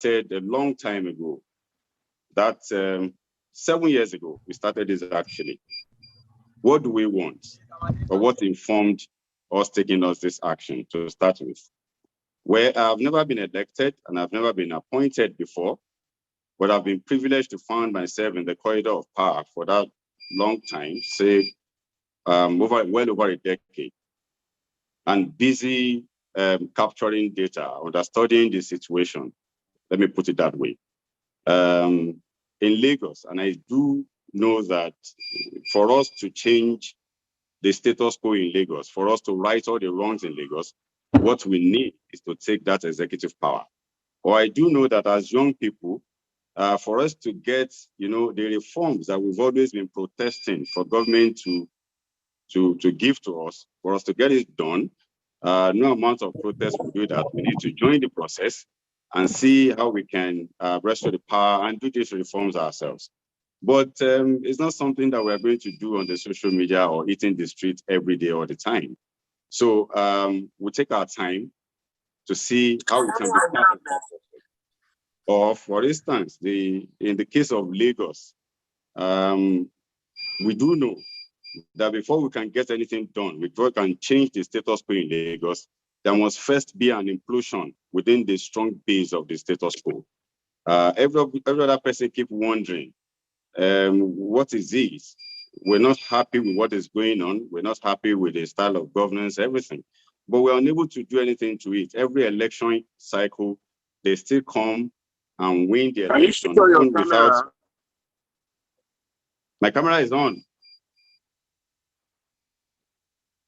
a long time ago. That 7 years ago, we started this actually. What do we want? Or what informed us taking us this action to start with? Where I've never been elected and I've never been appointed before, but I've been privileged to find myself in the corridor of power for that long time, say well over a decade, and busy capturing data, understanding the situation. Let me put it that way. In Lagos, and I do know that for us to change the status quo in Lagos, for us to right all the wrongs in Lagos, what we need is to take that executive power. Or I do know that as young people, for us to get, the reforms that we've always been protesting for government to give to us, for us to get it done, no amount of protest will do that. We need to join the process and see how we can restore the power and do these reforms ourselves. But it's not something that we're going to do on the social media or eating the street every day all the time. So we'll take our time to see how we can be part of that process. Or for instance, in the case of Lagos, we do know that before we can get anything done, before we can change the status quo in Lagos, there must first be an implosion within the strong base of the status quo. Every other person keep wondering, what is this? We're not happy with what is going on. We're not happy with the style of governance, everything. But we're unable to do anything to it. Every election cycle, they still come and win the election. Without... My camera is on.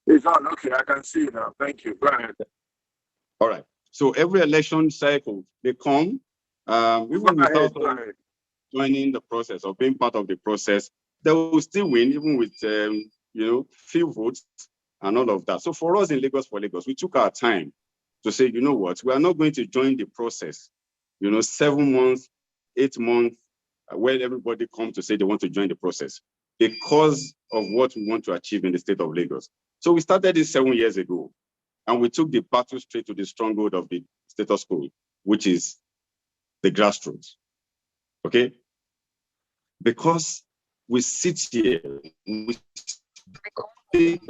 It's on. Okay, I can see now. Thank you. Go ahead. All right. So every election cycle, they come, even without joining the process or being part of the process, they will still win, even with few votes and all of that. So for us in Lagos, we took our time to say, you know what, we are not going to join the process. 7 months, 8 months, when everybody comes to say they want to join the process because of what we want to achieve in the state of Lagos. So we started this 7 years ago, and we took the battle straight to the stronghold of the status quo, which is the grassroots. Okay? Because we sit here, we speak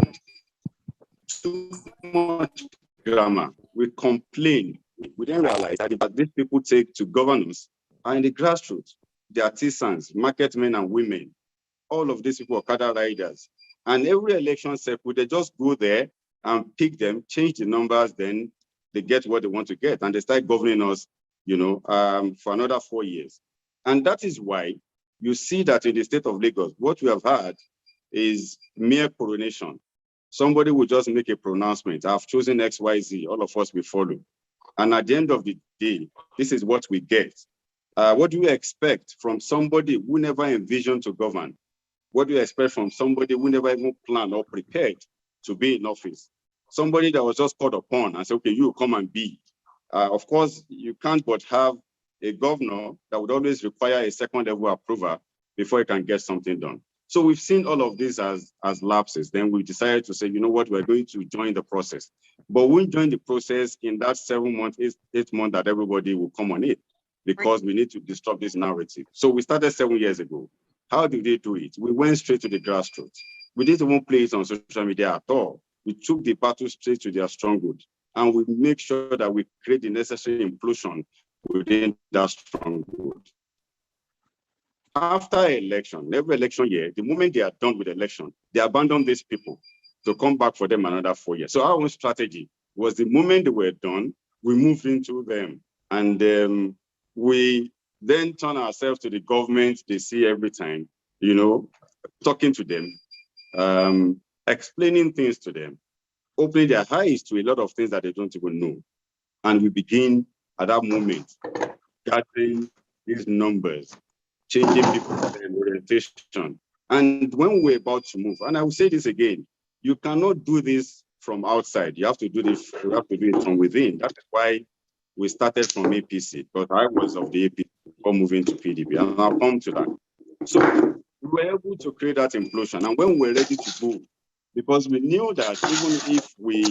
too much grammar, we complain. We didn't realize that these people take to governance are in the grassroots, the artisans, market men and women, all of these people are cadre riders. And every election cycle, they just go there and pick them, change the numbers, then they get what they want to get. And they start governing us, for another 4 years. And that is why you see that in the state of Lagos, what we have had is mere coronation. Somebody will just make a pronouncement. I've chosen XYZ, all of us will follow. And at the end of the day, this is what we get. What do you expect from somebody who never envisioned to govern? What do you expect from somebody who never even planned or prepared to be in office? Somebody that was just called upon and said, okay, you come and be. Of course, you can't but have a governor that would always require a second level approval before he can get something done. So we've seen all of this as lapses. Then we decided to say, you know what, we're going to join the process. But we join the process in that 7 months, 8 months that everybody will come on it, because we need to disrupt this narrative. So we started 7 years ago. How did they do it? We went straight to the grassroots. We didn't even play it on social media at all. We took the battle straight to their stronghold, and we make sure that we create the necessary implosion within that stronghold. After election, every election year, the moment they are done with election, they abandon these people to come back for them another 4 years. So our own strategy was the moment they were done, we moved into them. And we then turn ourselves to the government they see every time, talking to them, explaining things to them, opening their eyes to a lot of things that they don't even know. And we begin at that moment gathering these numbers, changing people's orientation. And when we're about to move, and I will say this again, you cannot do this from outside. You have to do this, you have to do it from within. That is why we started from APC, because I was of the APC before moving to PDP, and I'll come to that. So we were able to create that implosion. And when we were ready to move, because we knew that even if we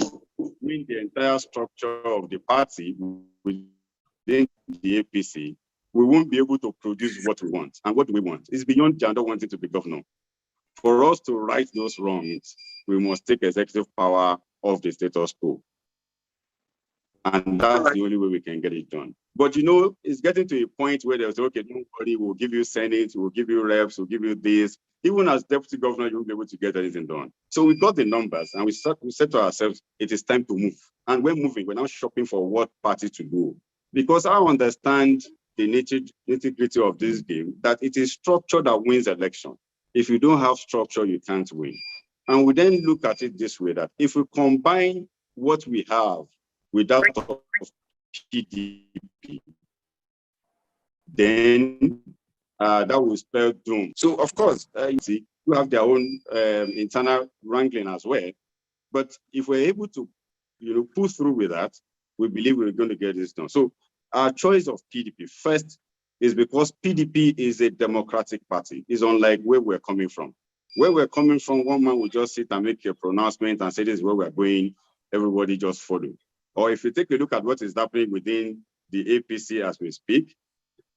win the entire structure of the party, we didn't the APC, we won't be able to produce what we want. And what do we want? It's beyond Jandor wanting to be governor. For us to right those wrongs, we must take executive power of the status quo. And that's the only way we can get it done. But you know, it's getting to a point where they'll say, okay, don't worry, we'll give you Senate, we'll give you reps, we'll give you this. Even as deputy governor, you won't be able to get anything done. So we got the numbers and we said to ourselves, it is time to move. And we're moving, we're now shopping for what party to go. Because I understand the nitty-gritty of this game, that it is structure that wins election. If you don't have structure, you can't win. And we then look at it this way, that if we combine what we have with that of PDP, then that will spell doom. So, of course, you see, you have their own internal wrangling as well. But if we're able to, pull through with that, we believe we're going to get this done. So, our choice of PDP first is because PDP is a democratic party. It's unlike where we're coming from. Where we're coming from, one man will just sit and make a pronouncement and say this is where we're going. Everybody just follow. Or if you take a look at what is happening within the APC as we speak,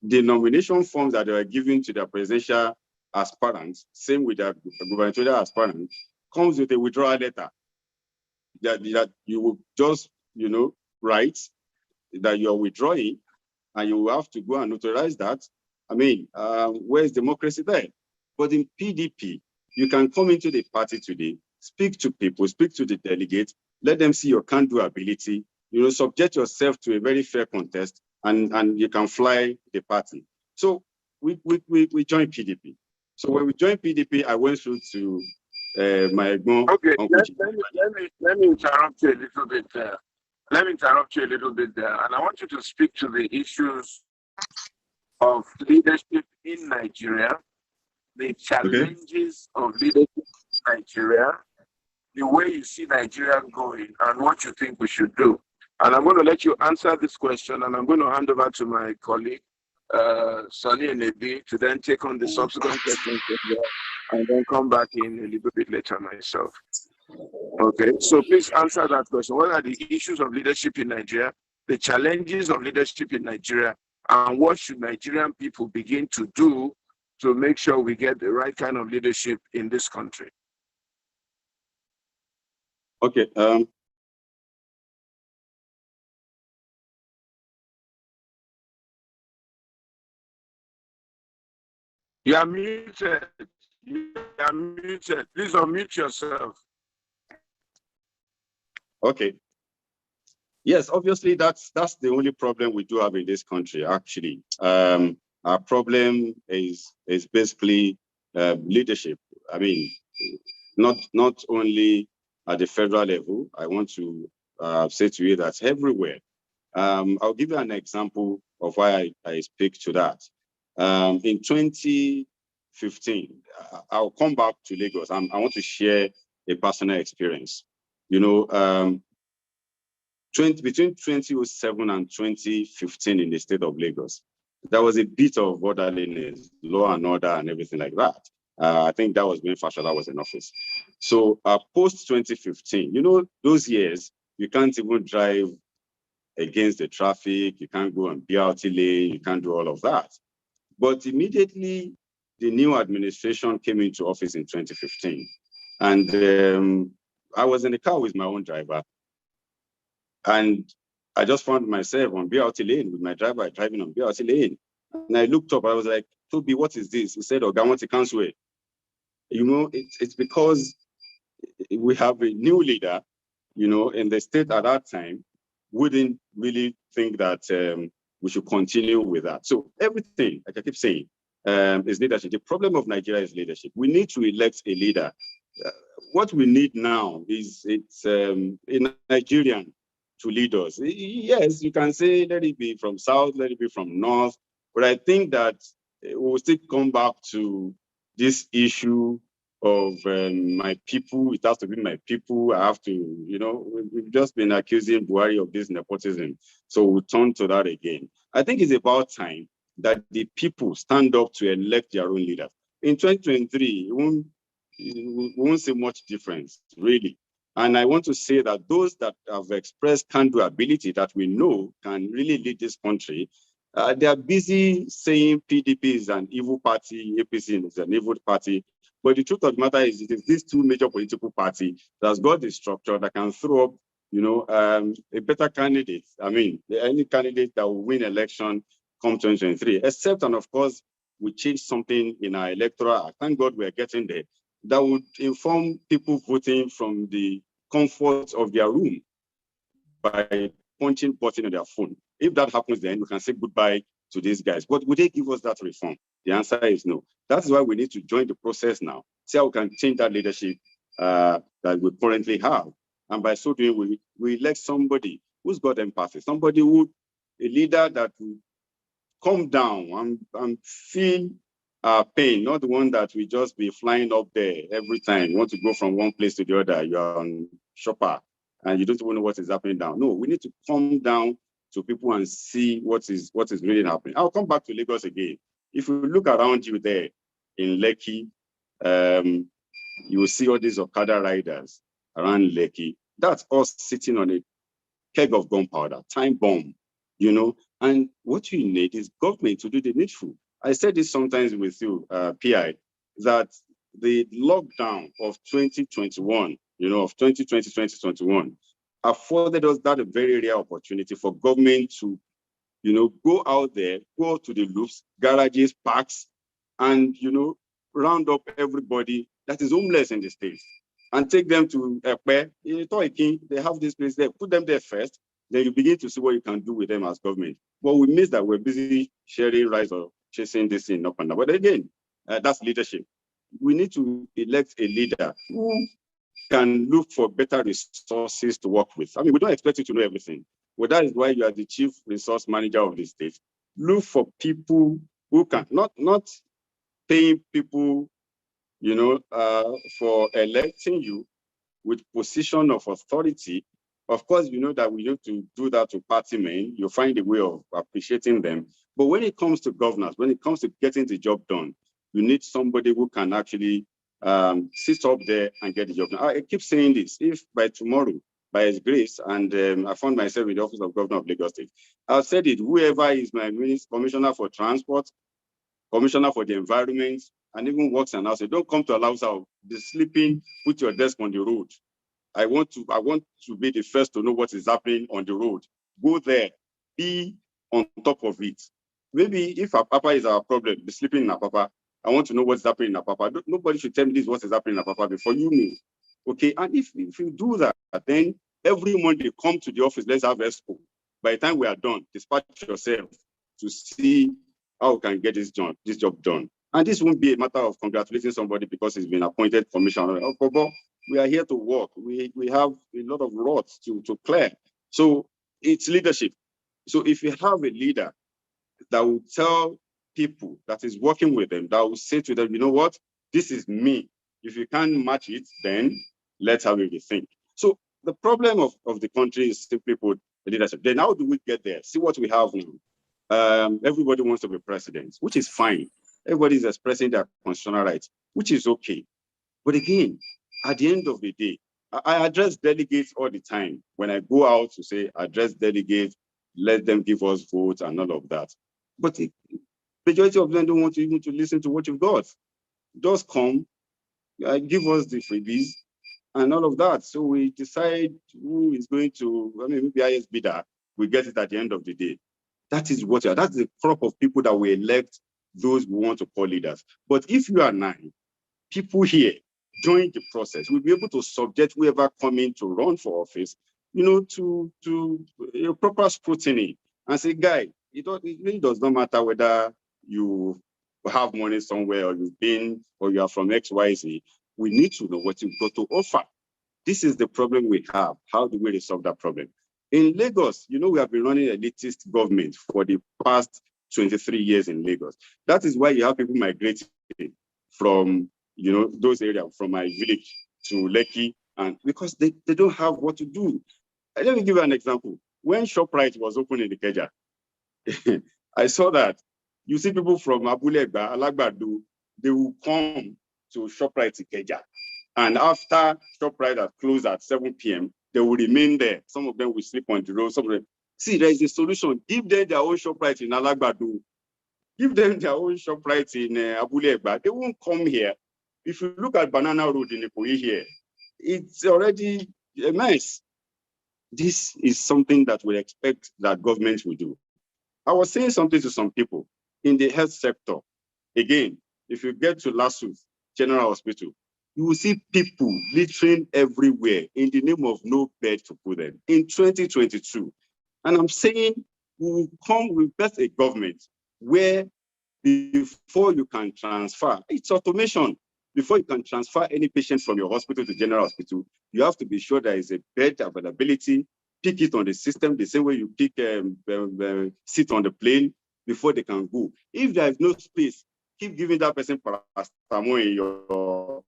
the nomination forms that they are given to the presidential aspirants, same with the gubernatorial aspirant, comes with a withdrawal letter that you will just, write that you're withdrawing, and you will have to go and notarize that. I mean, where's democracy there? But in PDP, you can come into the party today, speak to people, speak to the delegates, let them see your can-do ability, subject yourself to a very fair contest, and you can fly the party. So we joined PDP. So when we joined PDP, I went through to my okay. Let me interrupt you a little bit there. Let me interrupt you a little bit there, and I want you to speak to the issues of leadership in Nigeria, the challenges of leadership in Nigeria, the way you see Nigeria going, and what you think we should do. And I'm going to let you answer this question, and I'm going to hand over to my colleague, Sonny Enebi, to then take on the subsequent questions and then come back in a little bit later myself. Okay, so please answer that question. What are the issues of leadership in Nigeria, the challenges of leadership in Nigeria, and what should Nigerian people begin to do to make sure we get the right kind of leadership in this country? Okay. You are muted. You are muted. Please unmute yourself. Okay. Yes, obviously that's the only problem we do have in this country. Actually, our problem is basically leadership. I mean, not only at the federal level. I want to say to you that everywhere. I'll give you an example of why I speak to that. In 2015, I'll come back to Lagos. I want to share a personal experience. Between 2007 and 2015 in the state of Lagos, there was a bit of orderliness, law and order and everything like that. I think that was when Fashola was in office. So post 2015, those years, you can't even drive against the traffic, you can't go on BRT lane, you can't do all of that. But immediately, the new administration came into office in 2015. And I was in the car with my own driver. And I just found myself on BRT lane with my driver driving on BRT lane. And I looked up, I was like, Toby, what is this? He said, I want to cancel it. It's because we have a new leader, in the state at that time, wouldn't really think that we should continue with that. So everything, like I keep saying, is leadership. The problem of Nigeria is leadership. We need to elect a leader. What we need now is a Nigerian to lead us. Yes, you can say, let it be from South, let it be from North, but I think that we'll still come back to this issue of my people. It has to be my people. I have to, we've just been accusing Buhari of this nepotism. So we'll turn to that again. I think it's about time that the people stand up to elect their own leader. In 2023, we won't see much difference, really. And I want to say that those that have expressed can-do ability that we know can really lead this country, They are busy saying PDP is an evil party, APC is an evil party. But the truth of the matter is, it is these two major political parties that's got the structure that can throw up, a better candidate. I mean, any candidate that will win election come 2023, except, and of course, we change something in our electoral act. Thank God we're getting there. That would inform people voting from the comfort of their room by punching button on their phone. If that happens, then we can say goodbye to these guys. But would they give us that reform? The answer is no. That's why we need to join the process now. See how we can change that leadership that we currently have. And by so doing, we elect somebody who's got empathy, somebody a leader that will come down and feel pain, not the one that will just be flying up there every time. You want to go from one place to the other, you're on shopper, and you don't even know what is happening down. No, we need to come down to people and see what is really happening. I'll come back to Lagos again. If you look around you there in Lekki, you will see all these Okada riders around Lekki. That's us sitting on a keg of gunpowder, time bomb, and what you need is government to do the needful. I said this sometimes with you, PI, that the lockdown of 2021, of 2020, 2021, afforded us that a very rare opportunity for government to, go out there, go to the loops, garages, parks, and, round up everybody that is homeless in the state and take them to Ekpe. They have this place there, put them there first, then you begin to see what you can do with them as government. But we miss that we're busy sharing rights or chasing this thing up and down. But again, that's leadership. We need to elect a leader who can look for better resources to work with. I mean, we don't expect you to know everything. Well, that is why you are the chief resource manager of the state. Look for people who can, not paying people, for electing you with position of authority. Of course, you know that we need to do that to party men. You find a way of appreciating them. But when it comes to governance, when it comes to getting the job done, you need somebody who can actually sit up there and get the job done. I keep saying this, if by tomorrow, by His grace, and I found myself in the office of Governor of Lagos State, I've said it, whoever is my commissioner for transport, commissioner for the environment, and even works and houses, don't come to Alausa, be sleeping, put your desk on the road. I want to be the first to know what is happening on the road. Go there, be on top of it. Maybe if Apapa is our problem, be sleeping in Apapa. I want to know what's happening in Apapa. Nobody should tell me this what is happening in Apapa before you know. Okay, and if you do that, then every Monday come to the office, let's have expo. By the time we are done, dispatch yourself to see how we can get this job done. And this won't be a matter of congratulating somebody because he's been appointed commissioner. We are here to work. We have a lot of roads to clear. So it's leadership. So if you have a leader that will tell people that is working with them, that will say to them, you know what, this is me. If you can't match it, then let's have a rethink. So the problem of the country is simply put, the leadership. Then how do we get there? See what we have now. Everybody wants to be president, which is fine. Everybody is expressing their constitutional rights, which is okay. But again, at the end of the day, I address delegates all the time. When I go out to say, address delegates, let them give us votes and all of that. But the majority of them don't want to even to listen to what you've got. Just come, give us the freebies and all of that. So we decide who is going to, maybe highest bidder, we get it at the end of the day. That is that's the crop of people that we elect, those we want to call leaders. But if you are 9 people here join the process, we'll be able to subject whoever coming to run for office, to a proper scrutiny and say, guy, it really does not matter whether you have money somewhere or you've been or you are from XYZ. We need to know what you've got to offer. This is the problem we have. How do we resolve that problem? In Lagos, we have been running elitist government for the past 23 years in Lagos. That is why you have people migrating from, those areas, from my village to Lekki, and because they don't have what to do. Let me give you an example. When ShopRite was open in Ikeja, I saw that you see people from Abulegba, Alagbado, they will come to ShopRite Ikeja. And after ShopRite had closed at 7 p.m., they will remain there. Some of them will sleep on the road. See, there is a solution. Give them their own shop right in Alagbado. Give them their own shop right in Abule-Egba. They won't come here. If you look at Banana Road in Ikoyi here, it's already a mess. This is something that we expect that government will do. I was saying something to some people in the health sector. Again, if you get to Lasu General Hospital, you will see people littering everywhere in the name of no bed to put them in 2022. And I'm saying we will come with best a government where before you can transfer, it's automation. Before you can transfer any patient from your hospital to general hospital, you have to be sure there is a bed availability, pick it on the system, the same way you pick seat on the plane before they can go. If there is no space, keep giving that person paracetamol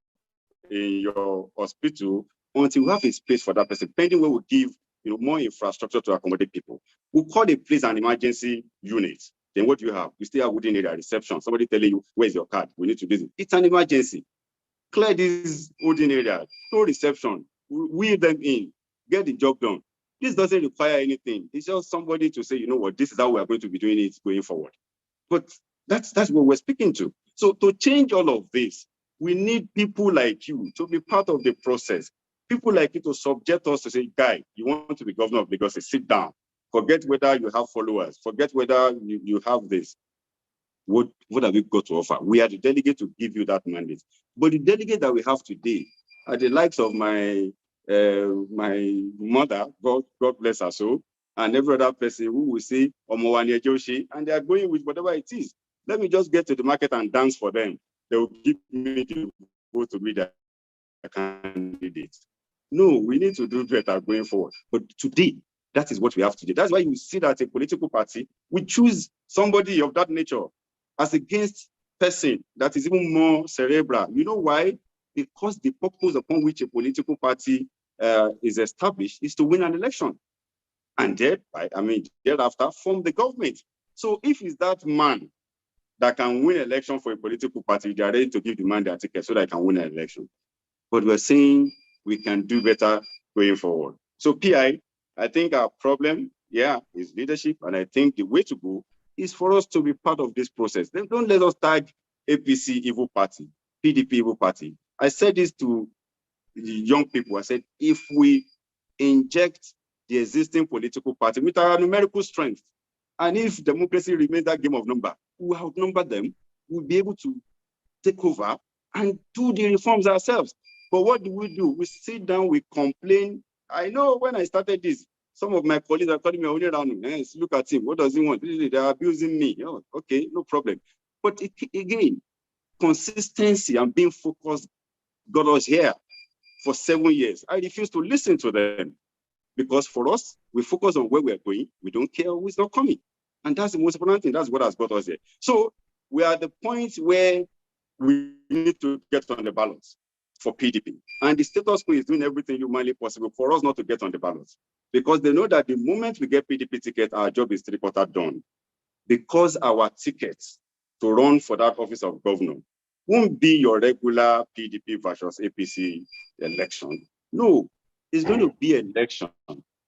in your hospital until you have a space for that person, pending where we give more infrastructure to accommodate people. We'll call a place an emergency unit. Then what do you have? You still have wooden area reception. Somebody telling you, where's your card? We need to visit. It's an emergency. Clear this wooden area. No reception. Wheel them in. Get the job done. This doesn't require anything. It's just somebody to say, you know what, this is how we're going to be doing it going forward. But that's what we're speaking to. So to change all of this, we need people like you to be part of the process. People like you to subject us to say, guy, you want to be governor of Lagos, sit down. Forget whether you have followers. Forget whether you have this. What have we got to offer? We are the delegate to give you that mandate. But the delegate that we have today are the likes of my mother, God bless her soul, and every other person who will say, Omowani Joshi, and they are going with whatever it is. Let me just get to the market and dance for them. They will give me the vote to be their candidate. No, we need to do better going forward. But today, that is what we have to do. That's why you see that a political party will choose somebody of that nature as against person that is even more cerebral. You know why? Because the purpose upon which a political party is established is to win an election. And thereafter form the government. So if it's that man that can win an election for a political party, they are ready to give the man their ticket so that I can win an election. But we're saying we can do better going forward. So PI, I think our problem, is leadership. And I think the way to go is for us to be part of this process. Then don't let us tag APC evil party, PDP evil party. I said this to the young people. I said, if we inject the existing political party with our numerical strength, and if democracy remains that game of number, we'll outnumber them, we'll be able to take over and do the reforms ourselves. But what do? We sit down, we complain. I know when I started this, some of my colleagues are calling me only around. Yes, look at him. What does he want? They're abusing me. Okay, no problem. But again, consistency and being focused got us here for 7 years. I refuse to listen to them because for us, we focus on where we're going. We don't care who's not coming. And that's the most important thing. That's what has got us here. So we are at the point where we need to get on the balance for PDP. And the status quo is doing everything humanly possible for us not to get on the balance. Because they know that the moment we get PDP ticket, our job is three-quarter done. Because our tickets to run for that office of governor won't be your regular PDP versus APC election. No, it's going to be an election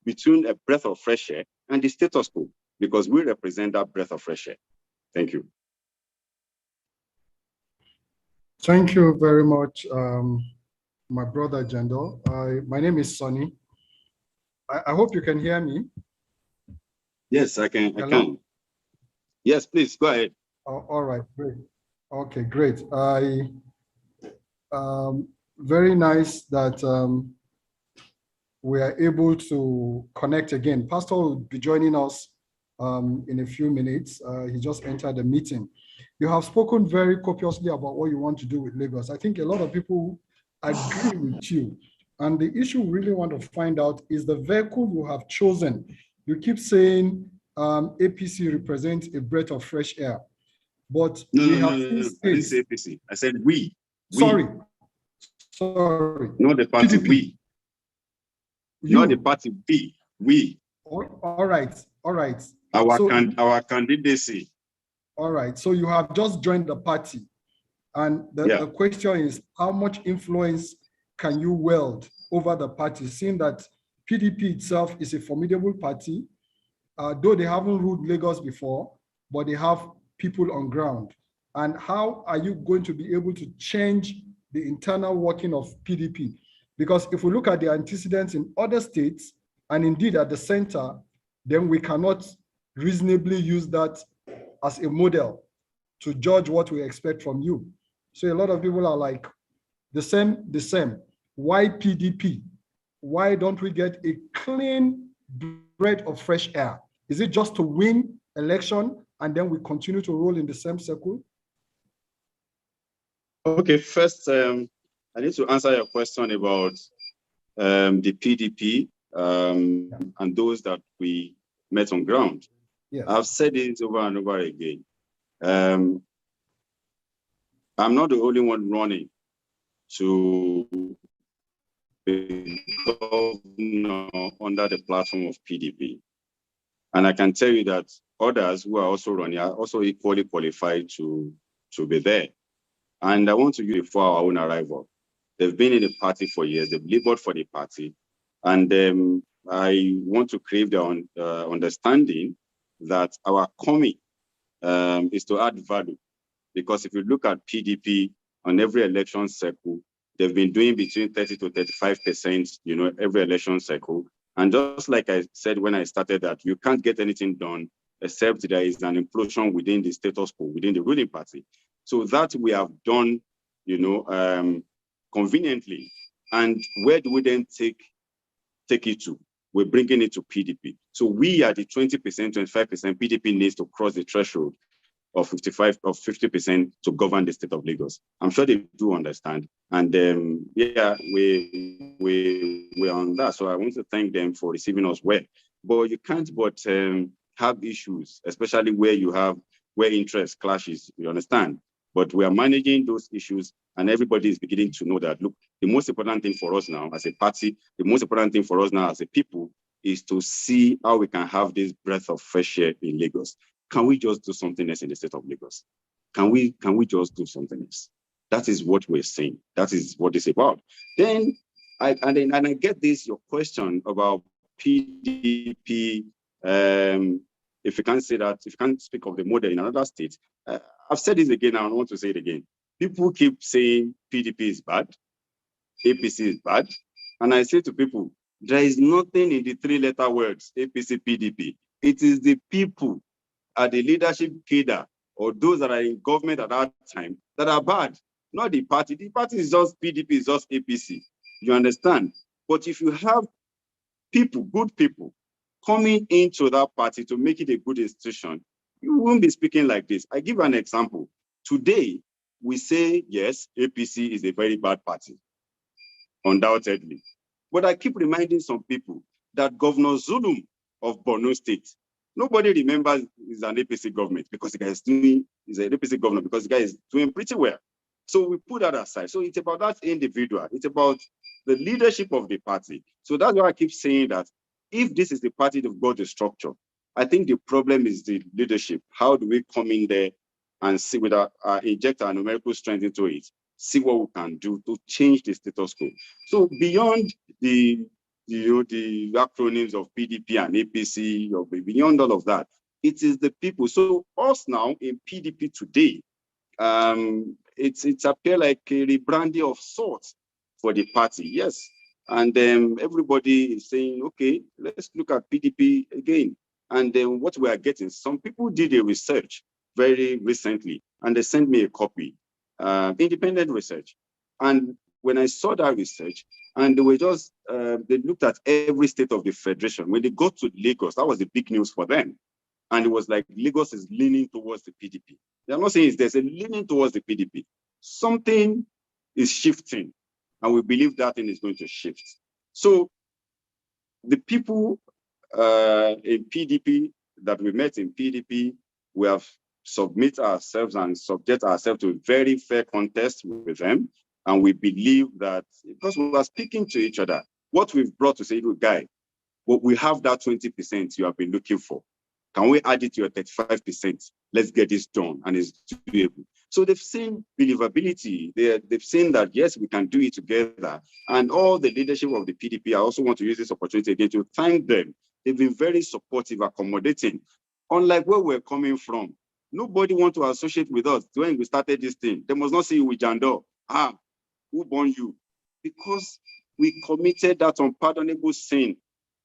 between a breath of fresh air and the status quo, because we represent that breath of fresh air. Thank you. Thank you very much, my brother Jandor. My name is Sonny. I hope you can hear me. Yes, I can. Hello? I can. Yes, please go ahead. All right, great. Okay, great. Very nice that we are able to connect again. Pastor will be joining us in a few minutes. He just entered the meeting. You have spoken very copiously about what you want to do with Lagos. I think a lot of people agree with you. And the issue we really want to find out is the vehicle you have chosen. You keep saying APC represents a breath of fresh air. But No, we no, have no, no, seen I didn't states. say APC. I said we. Sorry. Not the party, PDP. we. You. Not the party, we. All right. Our candidacy. All right. So you have just joined the party. And the question is, how much influence can you wield over the party, seeing that PDP itself is a formidable party? though they haven't ruled Lagos before, but they have people on ground. And how are you going to be able to change the internal working of PDP? Because if we look at the antecedents in other states, and indeed at the center, then we cannot reasonably use that as a model to judge what we expect from you. So a lot of people are like, the same. Why PDP? Why don't we get a clean breath of fresh air? Is it just to win election and then we continue to roll in the same circle? Okay, first, I need to answer your question about the PDP and those that we met on ground. Yes. I've said it over and over again. I'm not the only one running to be governor under the platform of PDP. And I can tell you that others who are also running are also equally qualified to be there. And I want to use it for our own arrival. They've been in the party for years. They've labored for the party. And I want to crave their understanding that our coming is to add value. Because if you look at PDP on every election cycle, they've been doing between 30 to 35%, every election cycle. And just like I said when I started that, you can't get anything done except there is an implosion within the status quo, within the ruling party. So that we have done, conveniently. And where do we then take it to? We're bringing it to PDP. So we are the 20%, 25%. PDP needs to cross the threshold of 50% to govern the state of Lagos. I'm sure they do understand. And we're on that. So I want to thank them for receiving us well. But you can't but have issues, especially where interest clashes, you understand? But we are managing those issues and everybody is beginning to know that, look, the most important thing for us now as a party, the most important thing for us now as a people is to see how we can have this breath of fresh air in Lagos. Can we just do something else in the state of Lagos? Can we just do something else? That is what we're saying. That is what it's about. Then I get this, your question about PDP. If you can't say that, if you can't speak of the model in another state, I've said this again, and I want to say it again. People keep saying PDP is bad, APC is bad. And I say to people, there is nothing in the three-letter words, APC, PDP. It is the people at the leadership cadre or those that are in government at that time that are bad, not the party. The party is just PDP, is just APC. You understand? But if you have people, good people, coming into that party to make it a good institution, you won't be speaking like this. I give an example. Today, we say, yes, APC is a very bad party, undoubtedly. But I keep reminding some people that Governor Zulum of Borno State, nobody remembers he's an APC government because the guy is an APC governor because the guy is doing pretty well. So we put that aside. So it's about that individual. It's about the leadership of the party. So that's why I keep saying that if this is the party that got the structure, I think the problem is the leadership. How do we come in there and see inject our numerical strength into it, see what we can do to change the status quo? So beyond the acronyms of PDP and APC, or beyond all of that, it is the people. So us now in PDP today, it's appear like a rebranding of sorts for the party, yes. And everybody is saying, okay, let's look at PDP again. And then what we are getting, some people did a research very recently, and they sent me a copy, independent research. And when I saw that research, and they were just, they looked at every state of the federation. When they got to Lagos, that was the big news for them. And it was like Lagos is leaning towards the PDP. They're not saying there's a leaning towards the PDP. Something is shifting, and we believe that thing is going to shift. So the people in PDP that we met in PDP, we have submit ourselves and subject ourselves to a very fair contest with them. And we believe that because we are speaking to each other, what we've brought to say, look, guy, well, we have that 20% you have been looking for. Can we add it to your 35%? Let's get this done, and it's doable. So they've seen believability. They've seen that, yes, we can do it together. And all the leadership of the PDP, I also want to use this opportunity again to thank them They've been very supportive, accommodating. Unlike where we're coming from, nobody wants to associate with us. When we started this thing, they must not see you with Jandor. Who born you? Because we committed that unpardonable sin.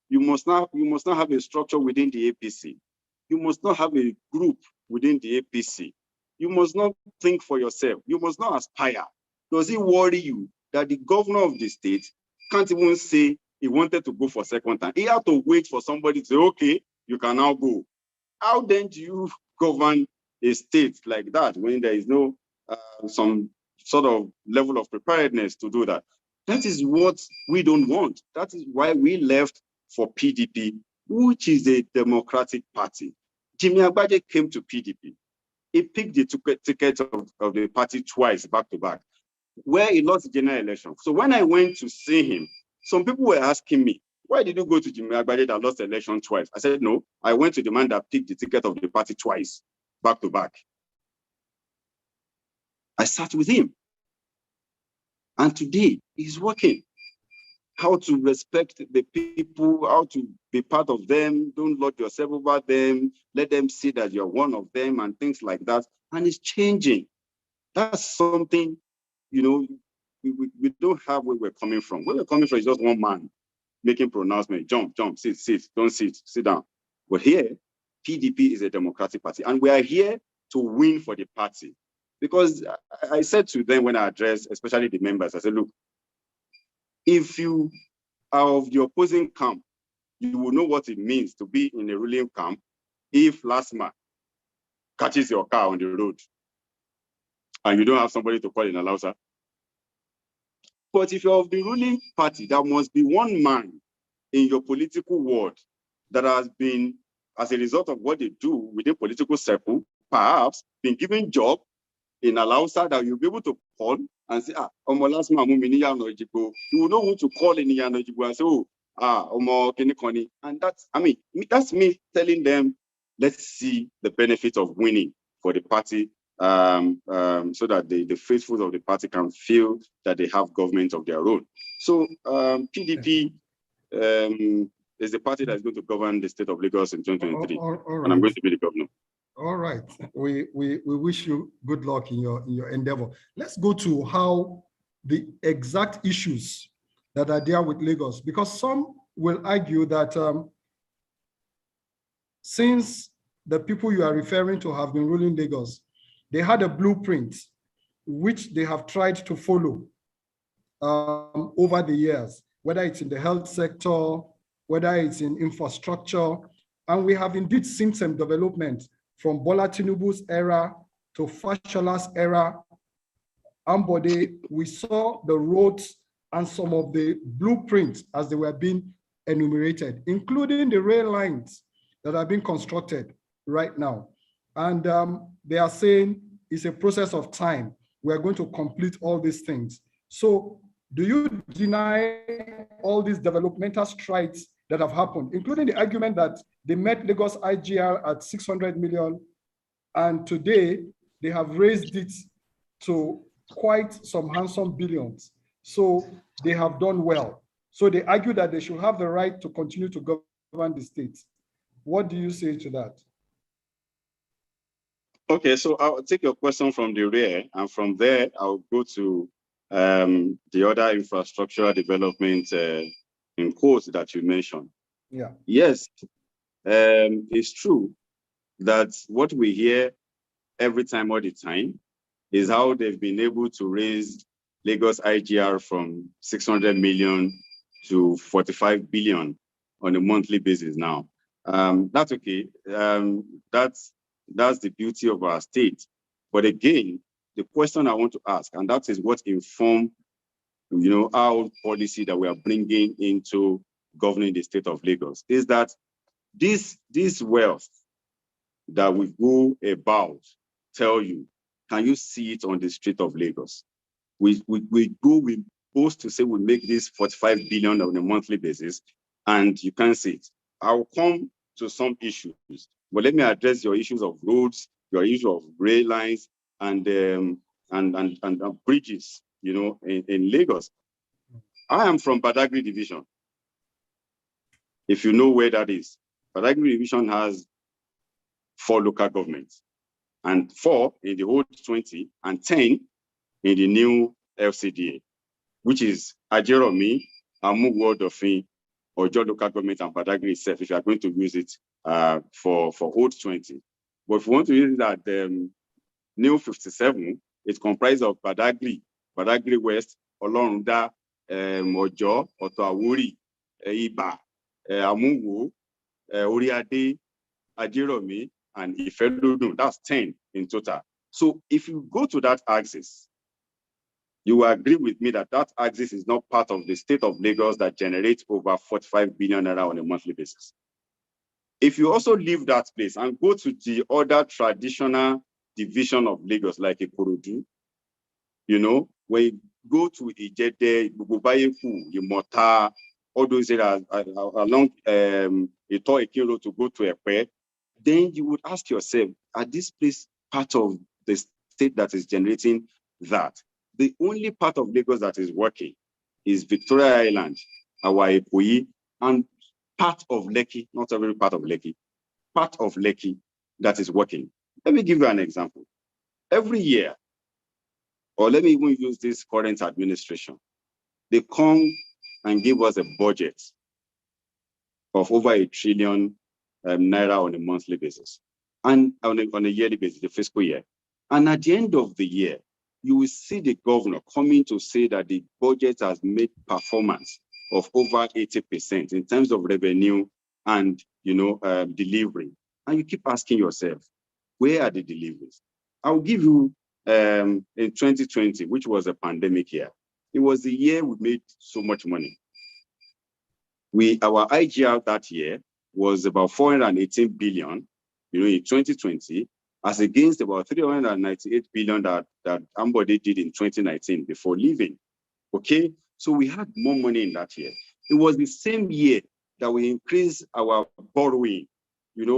You must not have a structure within the APC. You must not have a group within the APC. You must not think for yourself. You must not aspire. Does it worry you that the governor of the state can't even say he wanted to go for second time? He had to wait for somebody to say, okay, you can now go. How then do you govern a state like that when there is no some sort of level of preparedness to do that? That is what we don't want. That is why we left for PDP, which is a democratic party. Jimmy Agbaje came to PDP. He picked the ticket of the party twice, back to back, where he lost the general election. So when I went to see him, some people were asking me, why did you go to Jimmy Agbaje that lost the election twice? I said, no, I went to the man that picked the ticket of the party twice, back to back. I sat with him. And today, he's working. How to respect the people, how to be part of them, don't lock yourself over them, let them see that you're one of them and things like that. And it's changing. That's something, you know, we don't have where we're coming from. Where we're coming from is just one man making pronouncement, jump, sit, don't sit down. But here, PDP is a democratic party, and we are here to win for the party. Because I said to them when I addressed, especially the members, I said, look, if you are of the opposing camp, you will know what it means to be in a ruling camp if LASMA catches your car on the road and you don't have somebody to call in Alausa. But if you're of the ruling party, there must be one man in your political world that has been, as a result of what they do within political circle, perhaps been given job in Alausa that you'll be able to call and say, LASMA you will know who to call in Yano Ojigbo and say, Omo Kenikoni. And that's me telling them, let's see the benefit of winning for the party, so that the faithful of the party can feel that they have government of their own. So PDP is the party that is going to govern the state of Lagos in 2023, and I'm going to be the governor. All right. We wish you good luck in your endeavor. Let's go to how the exact issues that are there with Lagos, because some will argue that since the people you are referring to have been ruling Lagos, they had a blueprint which they have tried to follow over the years, whether it's in the health sector, whether it's in infrastructure, and we have indeed seen some development from Bola Tinubu's era to Fashola's era. Ambode, we saw the roads and some of the blueprints as they were being enumerated, including the rail lines that are being constructed right now. And they are saying it's a process of time. We're going to complete all these things. So do you deny all these developmental strides that have happened, including the argument that they met Lagos IGR at 600 million, and today they have raised it to quite some handsome billions. So they have done well. So they argue that they should have the right to continue to govern the state. What do you say to that? Okay, so I'll take your question from the rear, and from there I'll go to the other infrastructural development in quotes that you mentioned. Yeah. Yes, it's true that what we hear every time, all the time, is how they've been able to raise Lagos IGR from 600 million to 45 billion on a monthly basis now. That's okay. That's the beauty of our state. But again, the question I want to ask, and that is what informed, our policy that we are bringing into governing the state of Lagos, is that this wealth that we go about tell you, can you see it on the street of Lagos? We boast to say we make this 45 billion on a monthly basis, and you can't see it. I'll come to some issues, but let me address your issues of roads, your issue of rail lines, and bridges, in Lagos. I am from Badagry Division. If you know where that is, Badagry Division has 4 local governments, and 4 in the old 20 and 10 in the new LCDA, which is Ajeromi, Amuwo, Odofin, Ojo local government, and Badagry itself, if you are going to use it for old 20. But if you want to use it at new 57, it's comprised of Badagry West, Olorunda, Ojo, Otoawuri, Iba, Amuwo, Oriade, Ajeromi, and Ifelodun. That's 10 in total. So if you go to that axis, you will agree with me that that axis is not part of the state of Lagos that generates over 45 billion naira on a monthly basis. If you also leave that place and go to the other traditional division of Lagos, like Ikorodu, you know, when you go to Ijede, Bugubayeku, Imota, all those areas along Ituah Road to go to Epe, then you would ask yourself, are this place part of the state that is generating that? The only part of Lagos that is working is Victoria Island, our Ikoyi, and part of Lekki, not every part of Lekki, part of Lekki that is working. Let me give you an example. Every year, or let me even use this current administration, they come and give us a budget of over 1 trillion naira on a monthly basis, and on a yearly basis, the fiscal year. And at the end of the year, you will see the governor coming to say that the budget has made performance of over 80% in terms of revenue and delivery. And you keep asking yourself, where are the deliveries? I'll give you in 2020, which was a pandemic year. It was the year we made so much money. Our IGR that year was about 418 billion, in 2020, as against about 398 billion that Ambode did in 2019 before leaving. Okay, so we had more money in that year. It was the same year that we increased our borrowing,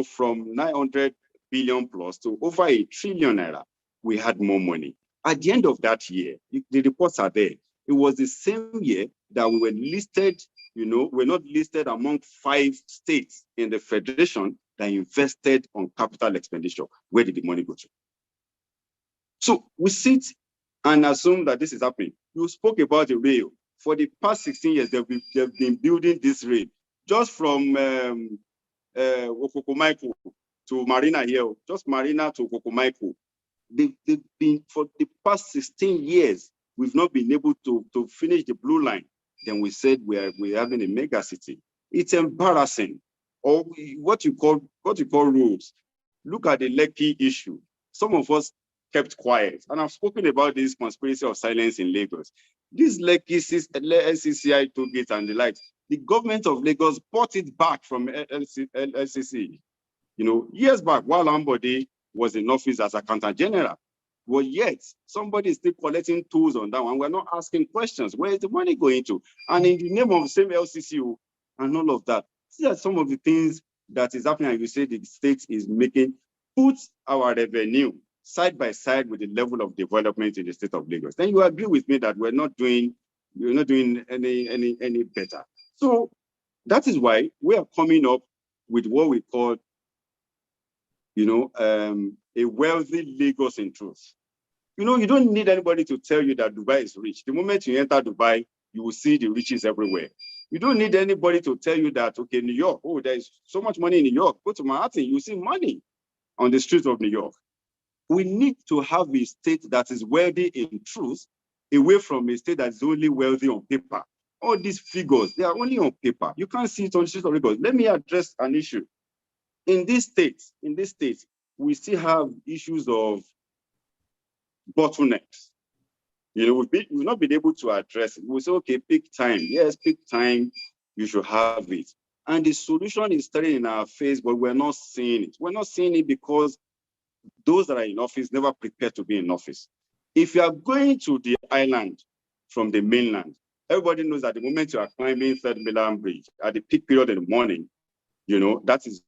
from 900 billion plus to over 1 trillion naira. We had more money. At the end of that year, the reports are there. It was the same year that we were listed, we're not listed among 5 states in the federation that invested on capital expenditure. Where did the money go to? So we sit and assume that this is happening. You spoke about the rail. For the past 16 years, they've been building this rail. Just from Okokomaiko to Marina here, just Marina to Okokomaiko. They've been, for the past 16 years, we've not been able to finish the blue line. Then we said we're having a mega city. It's embarrassing. Or what you call rules. Look at the Lekki issue. Some of us kept quiet. And I've spoken about this conspiracy of silence in Lagos. This Lekki SCCI toll gate and the likes, the government of Lagos bought it back from LCC. Years back, while Ambode was in office as Accountant General. Well, yet somebody is still collecting tolls on that one. We're not asking questions. Where is the money going to? And in the name of the same LCCU and all of that. These are some of the things that is happening. And you say the state is making, put our revenue side by side with the level of development in the state of Lagos. Then you agree with me that we're not doing any better. So that is why we are coming up with what we call, a wealthy Lagos in truth. You don't need anybody to tell you that Dubai is rich. The moment you enter Dubai, you will see the riches everywhere. You don't need anybody to tell you that, okay, New York, oh, there is so much money in New York. Go to Manhattan, you see money on the streets of New York. We need to have a state that is wealthy in truth, away from a state that is only wealthy on paper. All these figures, they are only on paper. You can't see it on the streets of Lagos. Let me address an issue. In this state, we still have issues of bottlenecks. We've not been able to address it. We say, okay, peak time. Yes, peak time, you should have it. And the solution is staring in our face, but we're not seeing it. We're not seeing it because those that are in office never prepared to be in office. If you are going to the island from the mainland, everybody knows that the moment you are climbing 3rd Mainland Bridge at the peak period in the morning, that is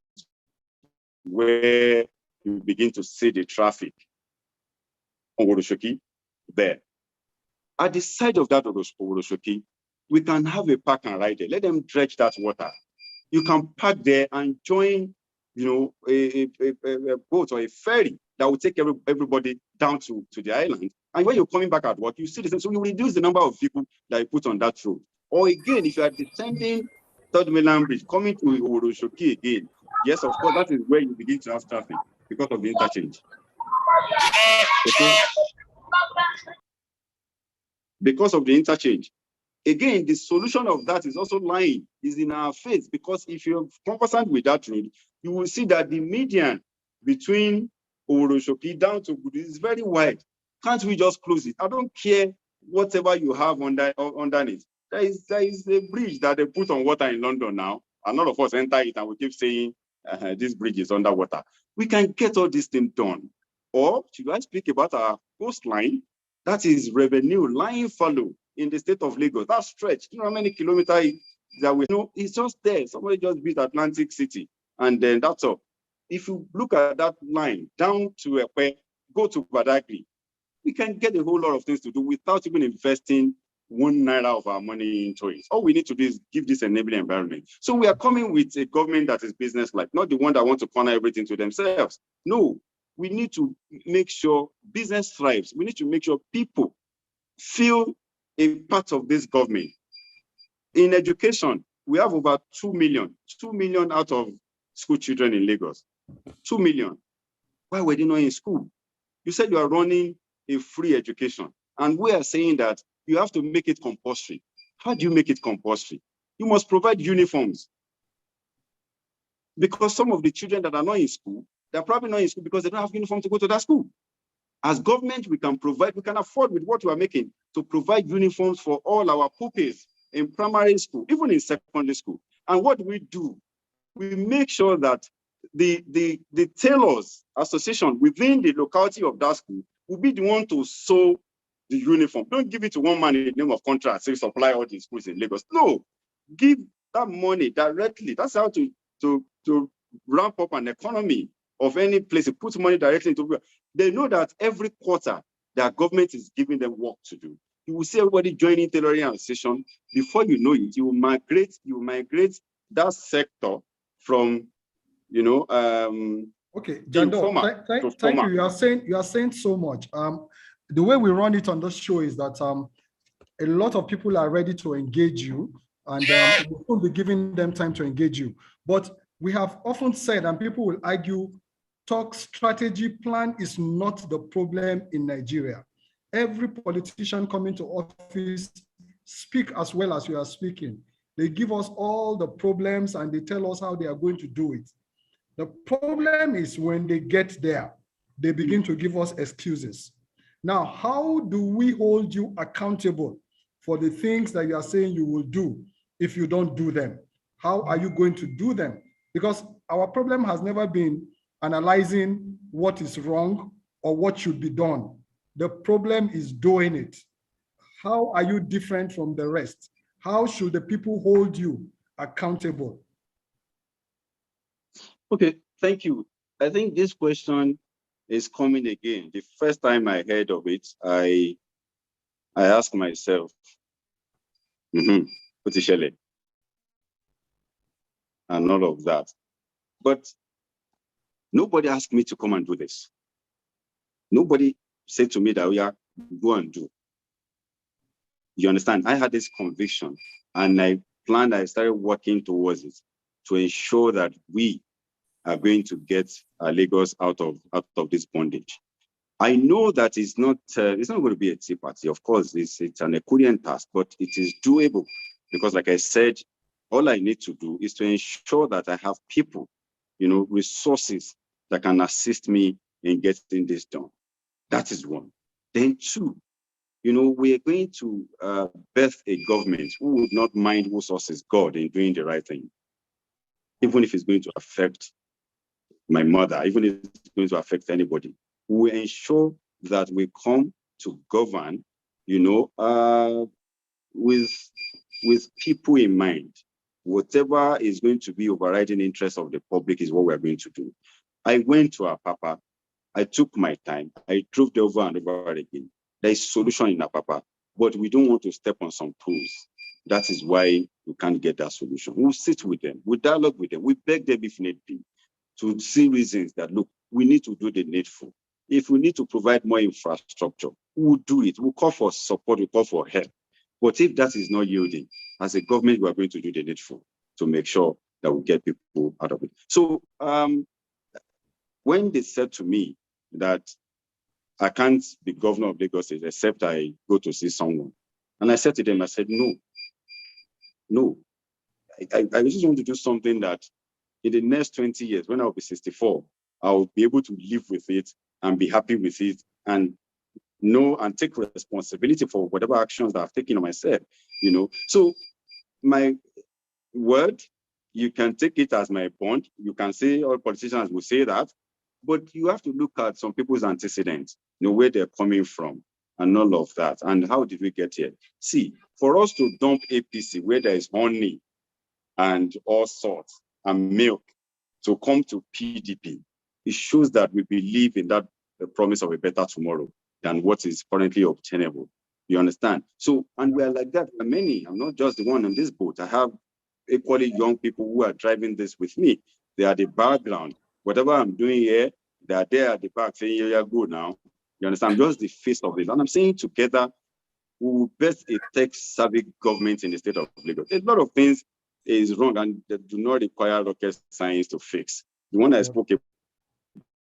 where you begin to see the traffic on Oroshoki there. At the side of that Oroshoki, we can have a park and ride there. Let them dredge that water. You can park there and join, a boat or a ferry that will take everybody down to the island. And when you're coming back at work, you see the same. So you reduce the number of people that you put on that road. Or again, if you are descending Third Mainland Bridge, coming to Oroshoki again, yes, of course, that is where you begin to have traffic because of the interchange. Okay? Because of the interchange. Again, the solution of that is also lying, is in our face, because if you're conversant with that road, you will see that the median between Oroshoki down to Gudu is very wide. Can't we just close it? I don't care whatever you have underneath. There is a bridge that they put on water in London now, and all of us enter it and we keep saying this bridge is underwater. We can get all this thing done. Or should I speak about our coastline? That is revenue lying fallow in the state of Lagos. That stretch, you know how many kilometers that we know, it's just there. Somebody just built Atlantic City, and then that's all. If you look at that line down to Epe, go to Badagry, we can get a whole lot of things to do without even investing ₦1 of our money into it. All we need to do is give this enabling environment. So we are coming with a government that is business-like, not the one that wants to corner everything to themselves. No, we need to make sure business thrives. We need to make sure people feel a part of this government. In education, we have over 2 million out of school children in Lagos. 2 million. Why were they not in school? You said you are running a free education, and we are saying that you have to make it compulsory. How do you make it compulsory? You must provide uniforms. Because some of the children that are not in school, they're probably not in school because they don't have uniform to go to that school. As government, we can afford with what we are making to provide uniforms for all our pupils in primary school, even in secondary school. And what do? We make sure that the tailors association within the locality of that school will be the one to sew the uniform. Don't give it to one man in the name of contract, say supply all the schools in Lagos. No, give that money directly. That's how to ramp up an economy of any place. It puts money directly into. They know that every quarter their government is giving them work to do. You will see everybody joining tailoring association. Before you know it, you will migrate that sector from, okay, Jandor, thank you. You are saying so much. The way we run it on this show is that a lot of people are ready to engage you, and we will be giving them time to engage you. But we have often said, and people will argue, talk strategy plan is not the problem in Nigeria. Every politician coming to office speak as well as you are speaking. They give us all the problems and they tell us how they are going to do it. The problem is when they get there, they begin to give us excuses. Now, how do we hold you accountable for the things that you are saying you will do if you don't do them? How are you going to do them? Because our problem has never been analyzing what is wrong or what should be done. The problem is doing it. How are you different from the rest? How should the people hold you accountable? Okay, thank you. I think this question is coming again. The first time I heard of it, I asked myself, and all of that. But nobody asked me to come and do this. Nobody said to me that we are go and do. You understand? I had this conviction and I started working towards it to ensure that we are going to get Lagos out of this bondage. I know that it's not going to be a tea party. Of course, it's an Herculean task, but it is doable because, like I said, all I need to do is to ensure that I have people, resources that can assist me in getting this done. That is one. Then two, we are going to birth a government who would not mind who sources God in doing the right thing, even if it's going to affect my mother, even if it's going to affect anybody. We ensure that we come to govern, with people in mind. Whatever is going to be overriding interest of the public is what we are going to do. I went to Apapa. I took my time. I drove there over and over again. There is solution in Apapa, but we don't want to step on some toes. That is why you can't get that solution. We'll sit with them, we dialogue with them, we beg them if need be to see reasons that, look, we need to do the needful. If we need to provide more infrastructure, we'll do it. We'll call for support, we'll call for help. But if that is not yielding, as a government, we are going to do the needful to make sure that we get people out of it. So when they said to me that I can't be governor of Lagos except I go to see someone, and I said to them, I said, no. I just want to do something that in the next 20 years, when I'll be 64, I'll be able to live with it and be happy with it and know and take responsibility for whatever actions that I've taken on myself, So my word, you can take it as my bond. You can say all politicians will say that, but you have to look at some people's antecedents, where they're coming from and all of that. And how did we get here? See, for us to dump APC where there is honey and all sorts and milk to come to PDP, it shows that we believe in that the promise of a better tomorrow than what is currently obtainable. You understand? So, and we are like that. Many, I'm not just the one on this boat. I have equally young people who are driving this with me. They are the background. Whatever I'm doing here, they are there at the back saying, yeah, good now. You understand? I'm just the face of it. And I'm saying together, we will best a tech-savvy government in the state of Lagos. A lot of things is wrong and they do not require rocket science to fix. The one I spoke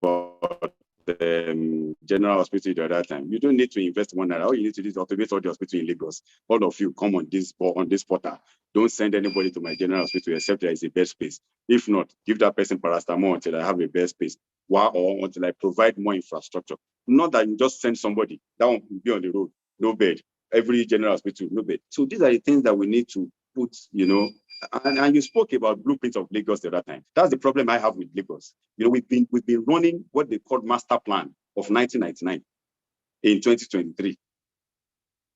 about the general hospital the other time, you don't need to invest money. All you need to do is automate all the hospital in Lagos. All of you come on this portal. Don't send anybody to my general hospital except there is a bed space. If not, give that person paracetamol until I have a bed space. Or until I provide more infrastructure. Not that you just send somebody, that one will be on the road, no bed. Every general hospital, no bed. So these are the things that we need to put, and you spoke about blueprints of Lagos the other time. That's the problem I have with Lagos. We've been running what they called master plan of 1999 in 2023.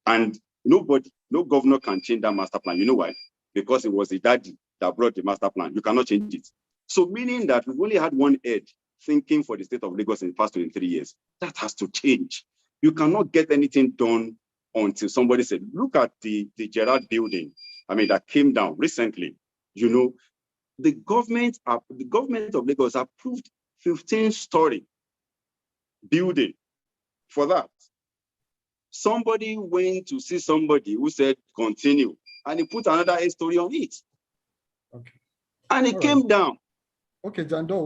And no governor can change that master plan. You know why? Because it was the daddy that brought the master plan. You cannot change it. So meaning that we've only had one head thinking for the state of Lagos in the past 23 years. That has to change. You cannot get anything done until somebody said, look at the Gerard building. That came down recently. The government of Lagos approved 15-story building for that. Somebody went to see somebody who said, continue, and he put another 8-story on it. Okay. And it came down. Okay, Jandor,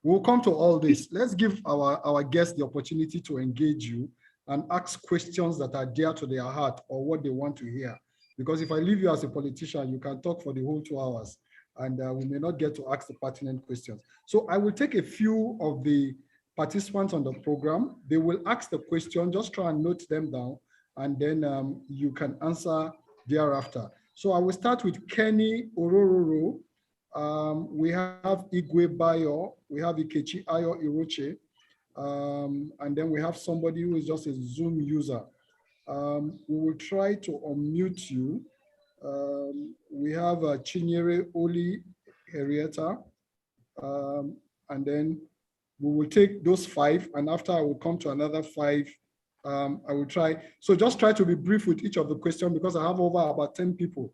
we'll come to all this. Let's give our guests the opportunity to engage you and ask questions that are dear to their heart or what they want to hear. Because if I leave you as a politician, you can talk for the whole 2 hours and we may not get to ask the pertinent questions. So I will take a few of the participants on the program. They will ask the question, just try and note them down, and then you can answer thereafter. So I will start with Kenny Orororo. We have Igwe Bayo, we have Ikechi Ayo Iroche, and then we have somebody who is just a Zoom user. We will try to unmute you. We have Chinyere Oli Henrietta, and then we will take those 5, and after I will come to another 5. I will try. So just try to be brief with each of the questions because I have over about 10 people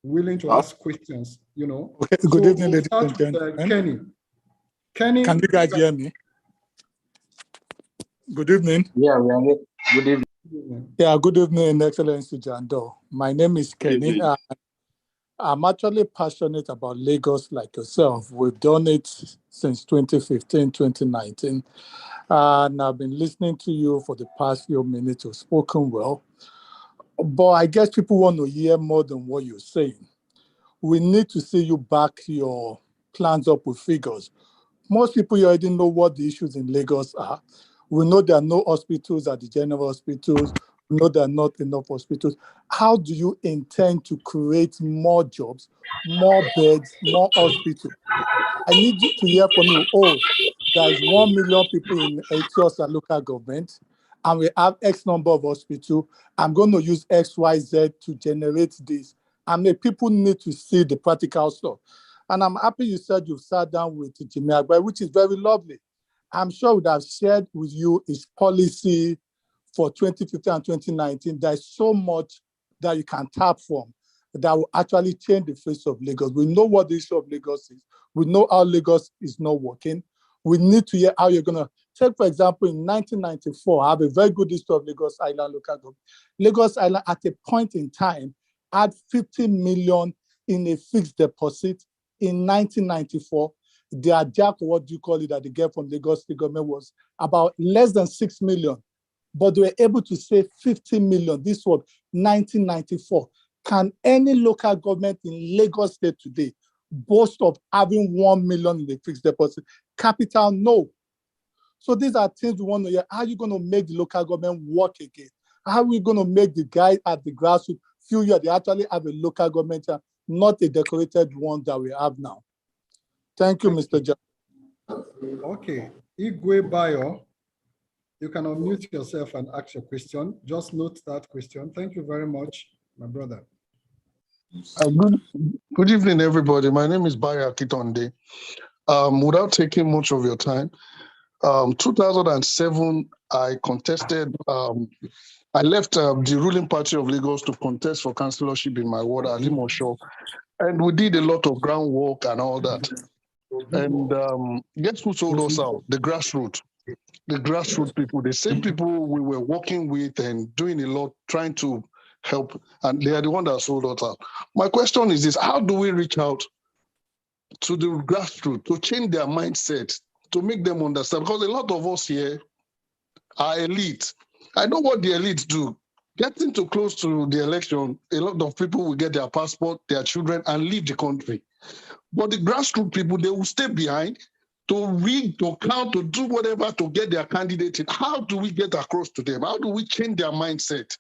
willing to ask questions, Okay, good evening, ladies and gentlemen. Kenny. Can you guys hear me? Good evening. Yeah, we are good evening. Yeah, good evening, Excellency Jandor. My name is Kenny. I'm actually passionate about Lagos like yourself. We've done it since 2015, 2019. And I've been listening to you for the past few minutes. You've spoken well. But I guess people want to hear more than what you're saying. We need to see you back your plans up with figures. Most people already know what the issues in Lagos are. We know there are no hospitals at the general hospitals. We know there are not enough hospitals. How do you intend to create more jobs, more beds, more hospitals? I need you to hear from you. Oh, there's 1 million people in Ituah local government, and we have X number of hospitals. I'm going to use XYZ to generate this. And the people need to see the practical stuff. And I'm happy you said you've sat down with Jimmy Agbai, which is very lovely. I'm sure would have shared with you his policy for 2015 and 2019. There's so much that you can tap from. that will actually change the face of Lagos. We know what the issue of Lagos is. We know how Lagos is not working. We need to hear how you're going to take, for example, in 1994, I have a very good history of Lagos Island local government. Lagos Island at a point in time had 50 million in a fixed deposit. In 1994, their jack, what do you call it, that they get from Lagos State government was about less than 6 million, but they were able to save 50 million. This was 1994. Can any local government in Lagos State today boast of having 1 million in the fixed deposit? Capital, no. So these are things we want to hear. How are you going to make the local government work again? How are we going to make the guys at the grassroots feel that they actually have a local government, not a decorated one that we have now? Thank you, Mr. John. Okay. Ighodalo, you can unmute yourself and ask your question. Just note that question. Thank you very much, my brother. Good evening, everybody. My name is Bayo Akitonde. Without taking much of your time, 2007, I contested, I left the ruling party of Lagos to contest for councillorship in my ward, Alimosho, and we did a lot of groundwork and all that. And guess who sold us out? The grassroots people, the same people we were working with and doing a lot, trying to help, and they are the ones that sold us out. My question is this: how do we reach out to the grassroots to change their mindset, to make them understand? Because a lot of us here are elite. I know what the elites do. Getting too close to the election, a lot of people will get their passport, their children, and leave the country. But the grassroots people, they will stay behind to read, to count, to do whatever to get their candidate in. How do we get across to them? How do we change their mindset?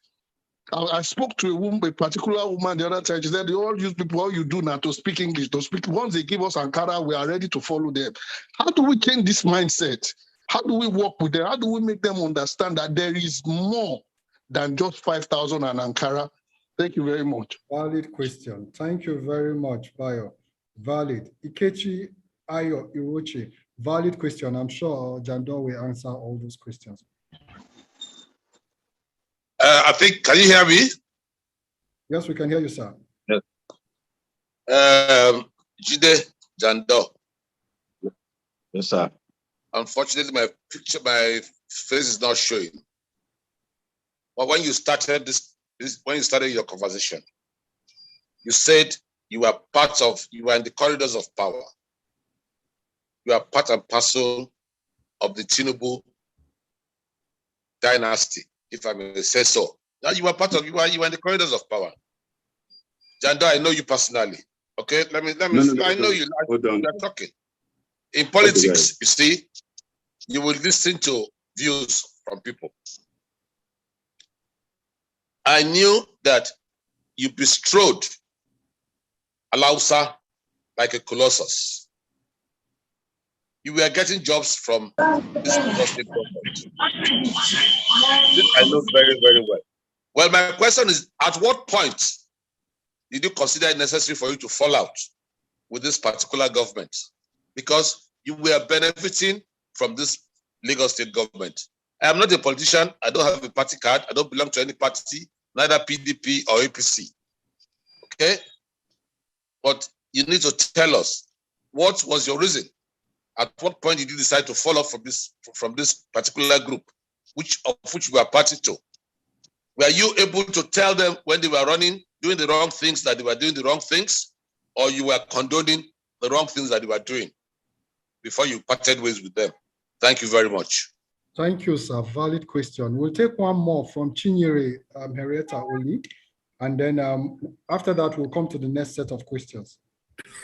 I spoke to a particular woman the other time. She said, they all use people, all you do now to speak English, to speak. Once they give us Ankara, we are ready to follow them. How do we change this mindset? How do we work with them? How do we make them understand that there is more than just 5,000 and Ankara? Thank you very much. Valid question. Thank you very much, Bayo. Valid. Ikechi Ayo Irochi. Valid question. I'm sure Jandor will answer all those questions. I think, can you hear me? Yes, we can hear you, sir. Yes. Jide Jandor. Yes, sir. Unfortunately, my face is not showing. But when you started when you started your conversation, you said you were in the corridors of power. You are part and parcel of the Tinubu dynasty, if I may say so. Now you are in the corridors of power. Jandor, I know you personally. Okay, let me. I know you. You are talking. In politics, you see, you will listen to views from people. I knew that you bestrode Alausa like a colossus. You were getting jobs from this state government. I know very, very well. Well, my question is, at what point did you consider it necessary for you to fall out with this particular government? Because you were benefiting from this Lagos state government. I am not a politician. I don't have a party card. I don't belong to any party, neither PDP or APC. Okay? But you need to tell us, what was your reason? At what point did you decide to fall off from this particular group, which you were party to? Were you able to tell them when they were doing the wrong things, that they were doing the wrong things, or you were condoning the wrong things that they were doing before you parted ways with them? Thank you very much. Thank you, sir. Valid question. We'll take one more from Chinyere Henrietta Oli, and then after that, we'll come to the next set of questions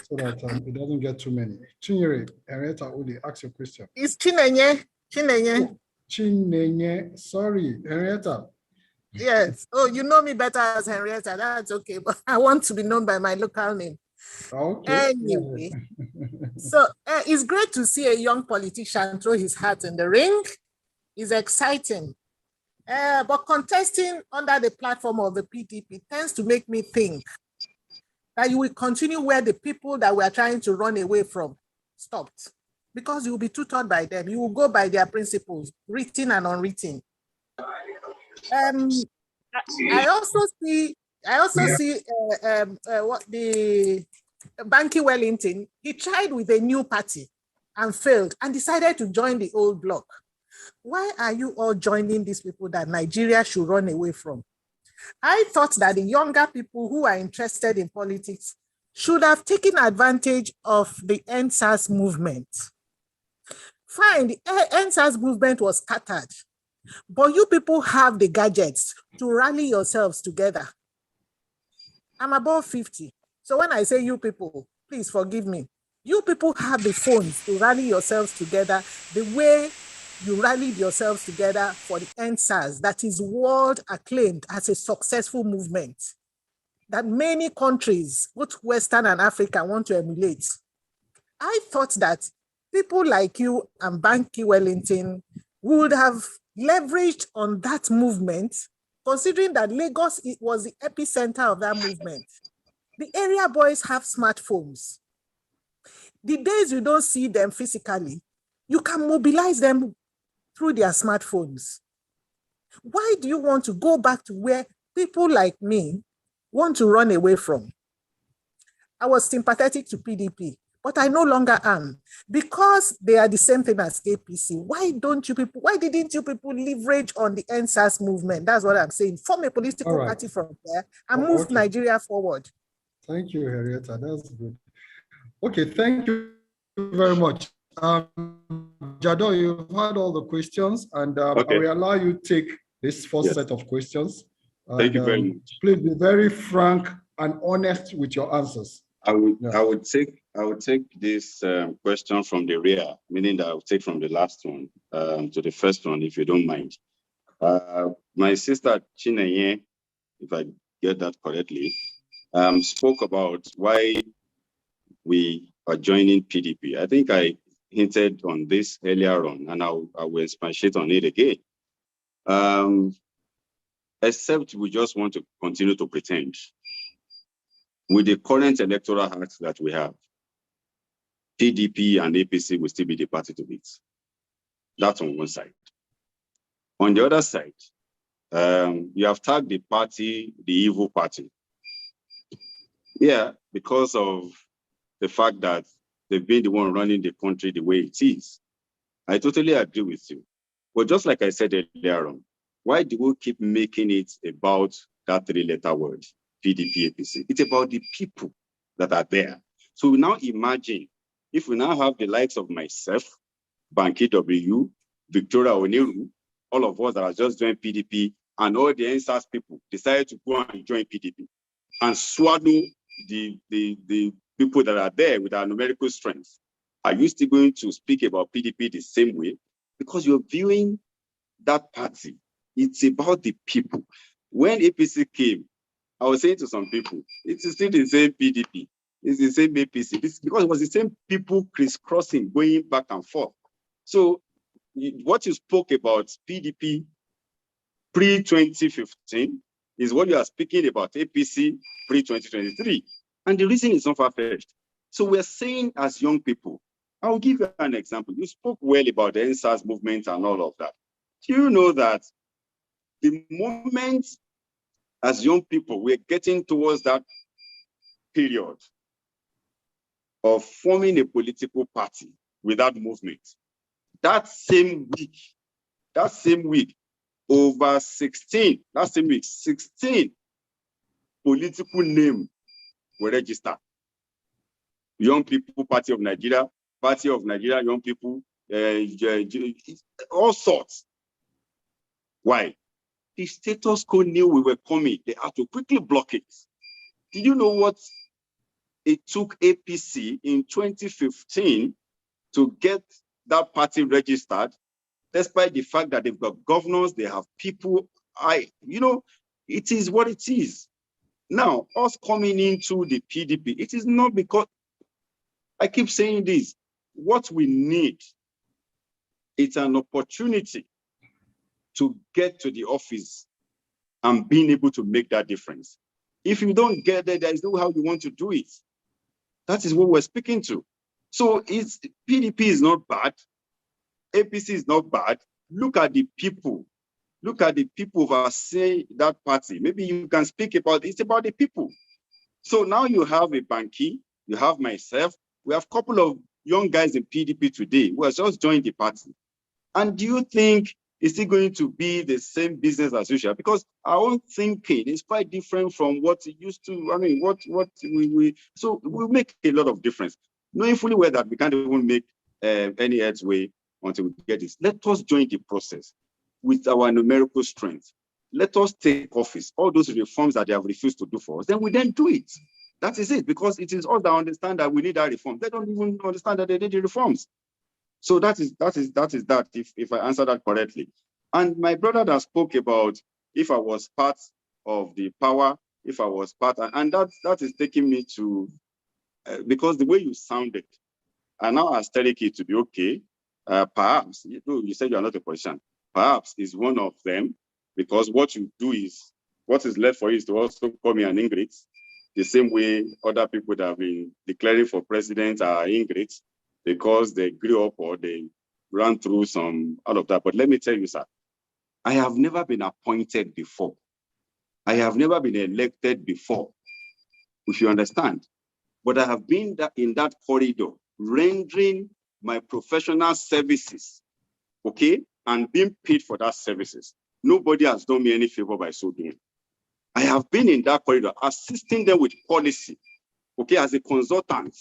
so that it doesn't get too many. Chinyere Henrietta Oli, ask your question. It's Chinenye. Chinenye, sorry, Henrietta. Yes. Oh, you know me better as Henrietta. That's okay, but I want to be known by my local name. Okay. Anyway, so it's great to see a young politician throw his hat in the ring. It's exciting. But contesting under the platform of the PDP tends to make me think that you will continue where the people that we are trying to run away from stopped, because you will be tutored by them. You will go by their principles, written and unwritten. I also see I also see what the Banky Wellington, he tried with a new party and failed and decided to join the old bloc. Why are you all joining these people that Nigeria should run away from? I thought that the younger people who are interested in politics should have taken advantage of the NSAS movement. Fine, the NSAS movement was scattered, but you people have the gadgets to rally yourselves together. I'm above 50. So when I say you people, please forgive me. You people have the phones to rally yourselves together the way you rallied yourselves together for the NSAS that is world acclaimed as a successful movement that many countries, both Western and Africa, want to emulate. I thought that people like you and Banky Wellington would have leveraged on that movement, considering that Lagos was the epicenter of that movement. The area boys have smartphones. The days you don't see them physically, you can mobilize them through their smartphones. Why do you want to go back to where people like me want to run away from? I was sympathetic to PDP, but I no longer am, because they are the same thing as APC. Why didn't you people leverage on the NSAS movement? That's what I'm saying. Form a political party from there and move Nigeria forward. Thank you, Henrietta. That's good. Okay, thank you very much. Jandor, you've had all the questions, and I will allow you to take this first set of questions. Thank you very much. Please be very frank and honest with your answers. I would take this question from the rear, meaning that I would take from the last one to the first one, if you don't mind. My sister Chinenye, if I get that correctly, spoke about why we are joining PDP. I think I hinted on this earlier on, and I will expatiate on it again. Except we just want to continue to pretend. With the current electoral act that we have, PDP and APC will still be the party to beat. That's on one side. On the other side, you have tagged the party the evil party. Yeah, because of the fact that they've been the one running the country the way it is. I totally agree with you. But just like I said earlier on, why do we keep making it about that three-letter word, PDP, APC? It's about the people that are there. So we now imagine if we now have the likes of myself, Banky W, Victoria Oniru, all of us that are just joined PDP, and all the NSAS people decided to go and join PDP and swallow the people that are there with our numerical strength. Are you still going to speak about PDP the same way? Because you're viewing that party. It's about the people. When APC came, I was saying to some people, it's still the same PDP. It's the same APC. It's because it was the same people crisscrossing, going back and forth. So what you spoke about PDP pre-2015 is what you are speaking about APC pre-2023. And the reason is not far-fetched. So we're saying as young people, I'll give you an example. You spoke well about the NSAS movement and all of that. Do you know that the moment as young people, we're getting towards that period of forming a political party with that movement, that same week, over 16 political names were registered. Young People Party of Nigeria, Young People, all sorts. Why? The status quo knew we were coming. They had to quickly block it. Did you know what it took APC in 2015 to get that party registered, despite the fact that they've got governors, they have people? It is what it is. Now, us coming into the PDP, it is not because, I keep saying this, what we need, it's an opportunity to get to the office and being able to make that difference. If you don't get there, there is no how you want to do it. That is what we're speaking to. So PDP is not bad. APC is not bad. Look at the people. Look at the people overseeing that party. Maybe you can speak about it's about the people. So now you have a Banky, you have myself. We have a couple of young guys in PDP today who have just joined the party. And do you think it's still going to be the same business as usual? Because our own thinking is quite different from what it used to. I mean, so we make a lot of difference. Knowing fully well that we can't even make any headway until we get this. Let us join the process with our numerical strength. Let us take office. All those reforms that they have refused to do for us, then we then do it. That is it, because it is us that understand that we need that reform. They don't even understand that they need the reforms. So that is that, if I answer that correctly. And my brother that spoke about if I was part of the power, if I was part, and that is taking me to, because the way you sounded, and now aesthetic it to be okay, perhaps, you said you are not a politician, perhaps is one of them, because what you do is, what is left for you is to also call me an ingrate, the same way other people that have been declaring for president are ingrates because they grew up or they ran through some out of that. But let me tell you, sir, I have never been appointed before. I have never been elected before, if you understand. But I have been in that corridor, rendering my professional services, okay, and being paid for that services. Nobody has done me any favor by so doing. I have been in that corridor, assisting them with policy, okay, as a consultant.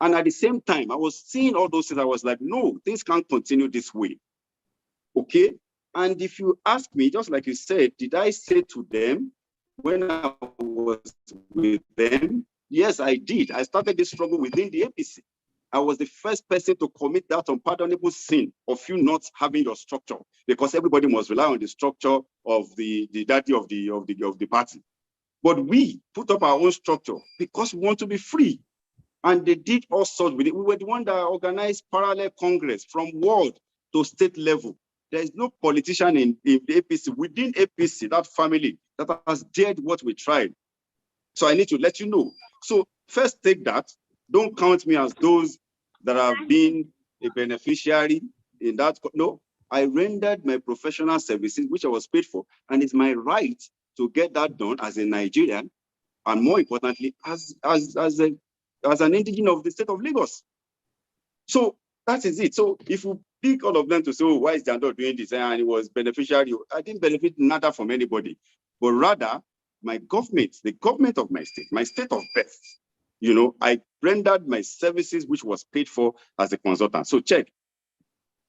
And at the same time, I was seeing all those things. I was like, no, things can't continue this way, okay? And if you ask me, just like you said, did I say to them when I was with them? Yes, I did. I started this struggle within the APC. I was the first person to commit that unpardonable sin of you not having your structure, because everybody must rely on the structure of the daddy of the party. But we put up our own structure because we want to be free. And they did all sorts with it. We were the one that organized parallel Congress from world to state level. There is no politician in the APC, within APC, that family, that has dared what we tried. So I need to let you know. So first take that. Don't count me as those that have been a beneficiary in that. No, I rendered my professional services, which I was paid for, and it's my right to get that done as a Nigerian, and more importantly, as an indigenous of the state of Lagos. So that is it. So if you pick all of them to say, oh, why is Jandor doing this? And it was beneficiary. I didn't benefit nada from anybody, but rather my government, the government of my state of birth, you know, I rendered my services, which was paid for as a consultant. So check,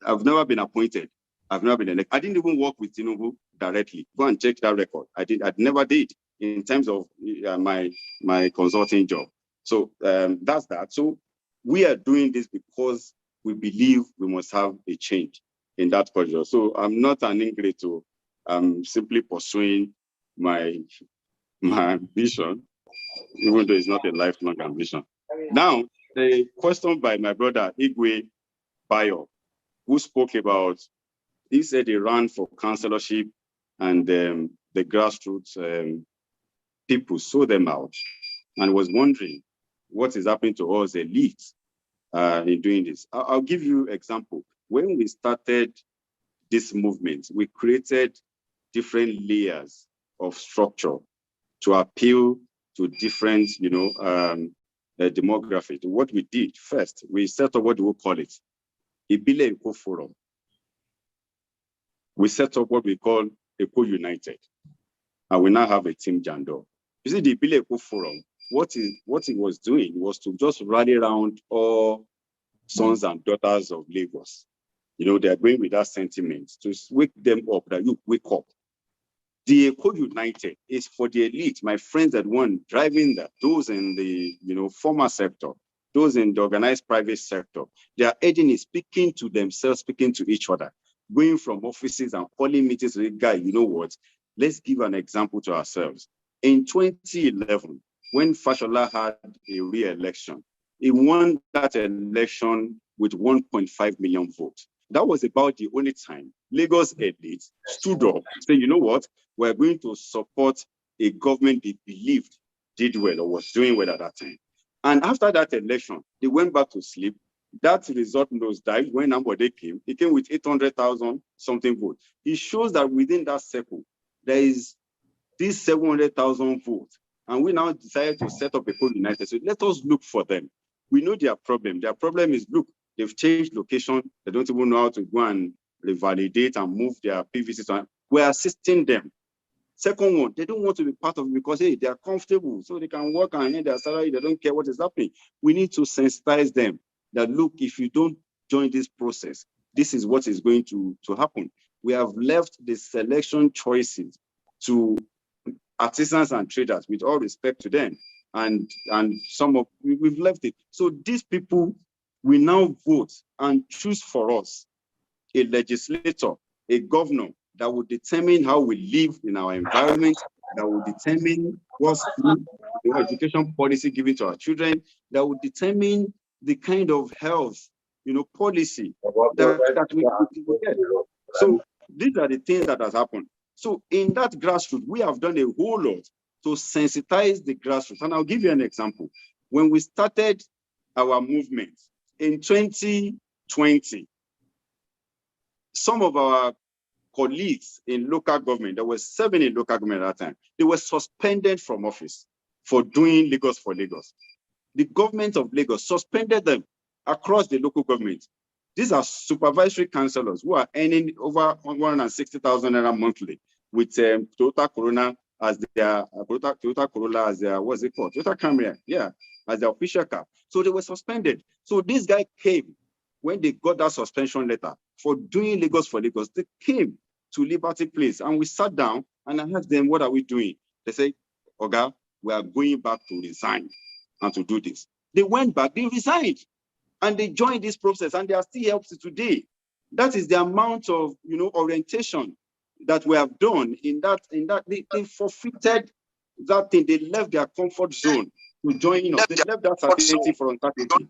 I've never been appointed. I've never been elected. I didn't even work with Tinubu directly. Go and check that record. I never did in terms of my consulting job. So that's that. So we are doing this because we believe we must have a change in that culture. So I'm not an ingrate. I'm simply pursuing my ambition, even though it's not a lifelong ambition. Now, a question by my brother Ighodalo, who spoke about, he said he ran for councillorship and the grassroots people saw them out and was wondering what is happening to us elites in doing this. I'll give you an example. When we started this movement, we created different layers of structure to appeal to different, demographics. What we did first, we set up what we call it, Ibile Eco Forum. We set up what we call Eco United, and we now have a team Jandor. You see, the Ibile Eco Forum, what it was doing was to just rally around all sons and daughters of Lagos. You know, they're going with that sentiment to wake them up, that you wake up. The Eco United is for the elite, my friends that want driving that, those in the formal sector, those in the organized private sector. Their agent is speaking to themselves, speaking to each other, going from offices and calling meetings with the guy, you know what? Let's give an example to ourselves. In 2011, when Fashola had a re-election, he won that election with 1.5 million votes. That was about the only time Lagos elite stood up and said, you know what, we're going to support a government they believed did well or was doing well at that time. And after that election, they went back to sleep. That result nosedive when Ambode came. He came with 800,000 something votes. It shows that within that circle, there is this 700,000 votes. And we now decided to set up a poll united. So let us look for them. We know their problem. Their problem is, look, they've changed location. They don't even know how to go and revalidate and move their PVCs. We're assisting them. Second one, they don't want to be part of it because, hey, they're comfortable, so they can work and earn their salary. They don't care what is happening. We need to sensitize them that, look, if you don't join this process, this is what is going to happen. We have left the selection choices to artisans and traders, with all respect to them. And we've left it. So these people will now vote and choose for us a legislator, a governor that will determine how we live in our environment, that will determine what's the education policy given to our children, that will determine the kind of health, policy that we get. So these are the things that has happened. So in that grassroots, we have done a whole lot to sensitize the grassroots. And I'll give you an example. When we started our movement in 2020, some of our colleagues in local government, there were 7 in local government at that time, they were suspended from office for doing Lagos for Lagos. The government of Lagos suspended them across the local government. These are supervisory councillors who are earning over 160,000 naira monthly with Toyota Corona as their Toyota Corolla as their, what's it called? Toyota Camry, yeah, as their official car. So they were suspended. So this guy came when they got that suspension letter for doing Lagos for Lagos. They came to Liberty Place and we sat down and I asked them, what are we doing? They said, Oga, we are going back to resign and to do this. They went back, they resigned. And they joined this process and they are still helped today. That is the amount of orientation that we have done in that they forfeited that thing. They left their comfort zone to join us. They left that certainty for uncertainty.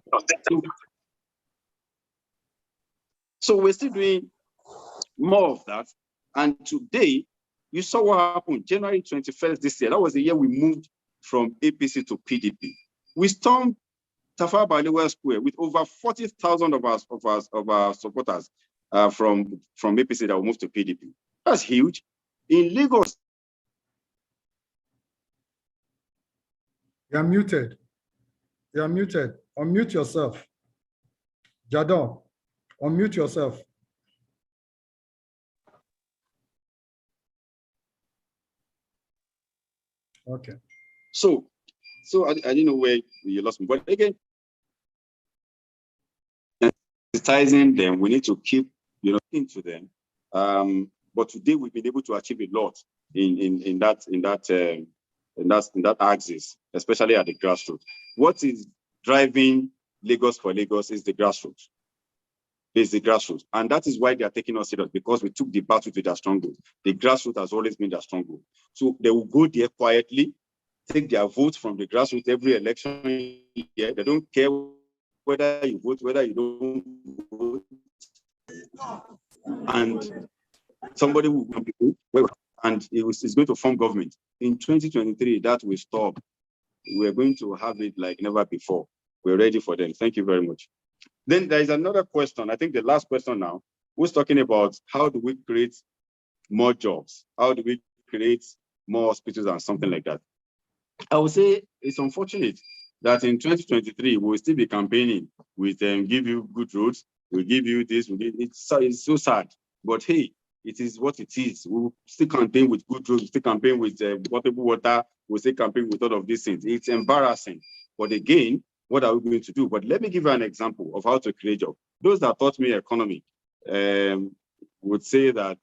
So we're still doing more of that. And today, you saw what happened January 21st this year. That was the year we moved from APC to PDP. We stormed Tafawa Balewa Square with over 40,000 of our supporters from APC that will move to PDP. That's huge. In Lagos. You're muted. You're muted. Unmute yourself. Jandor, unmute yourself. Okay. So I didn't know where you lost me, but again, sensitizing them, we need to keep into them. But today we've been able to achieve a lot in that axis, especially at the grassroots. What is driving Lagos for Lagos is the grassroots. It's the grassroots, and that is why they are taking us serious, because we took the battle to their stronghold. The grassroots has always been their stronghold. So they will go there quietly, take their votes from the grassroots every election year. They don't care whether you vote, whether you don't vote. And somebody will go and it's going to form government. In 2023, that will stop. We're going to have it like never before. We're ready for them. Thank you very much. Then there is another question. I think the last question now was talking about how do we create more jobs? How do we create more hospitals and something like that? I would say it's unfortunate that in 2023, we'll still be campaigning with give you good roads, we'll give you this, it's so sad. But hey, it is what it is. We'll still campaign with good roads, we'll still campaign with potable water, we'll still campaign with all of these things. It's embarrassing. But again, what are we going to do? But let me give you an example of how to create jobs. Those that taught me economy would say that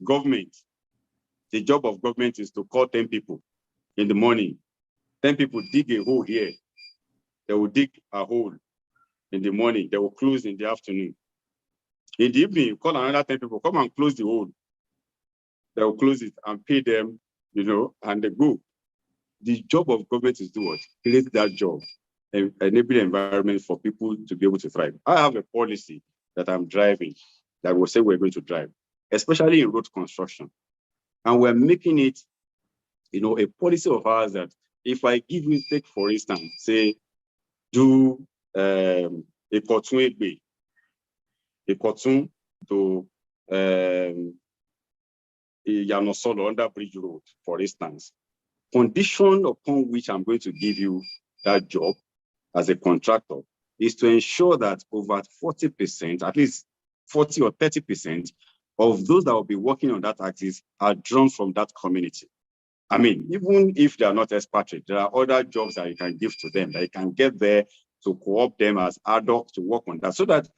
government, the job of government is to call 10 people in the morning. 10 people dig a hole here. They will dig a hole in the morning. They will close in the afternoon. In the evening, you call another 10 people, come and close the hole. They will close it and pay them, and they go. The job of government is to do what? Create that job and enable the environment for people to be able to thrive. I have a policy that I'm driving that will say we're going to drive, especially in road construction. And we're making it, a policy of ours that if I give you, take for instance, say, do a Ikotun to Yanosolo under Bridge Road, for instance. Condition upon which I'm going to give you that job as a contractor is to ensure that over 40%, at least 40 or 30% of those that will be working on that axis are drawn from that community. I mean, even if they are not expatriate, there are other jobs that you can give to them, that you can get there to co-opt them as adults to work on that, so that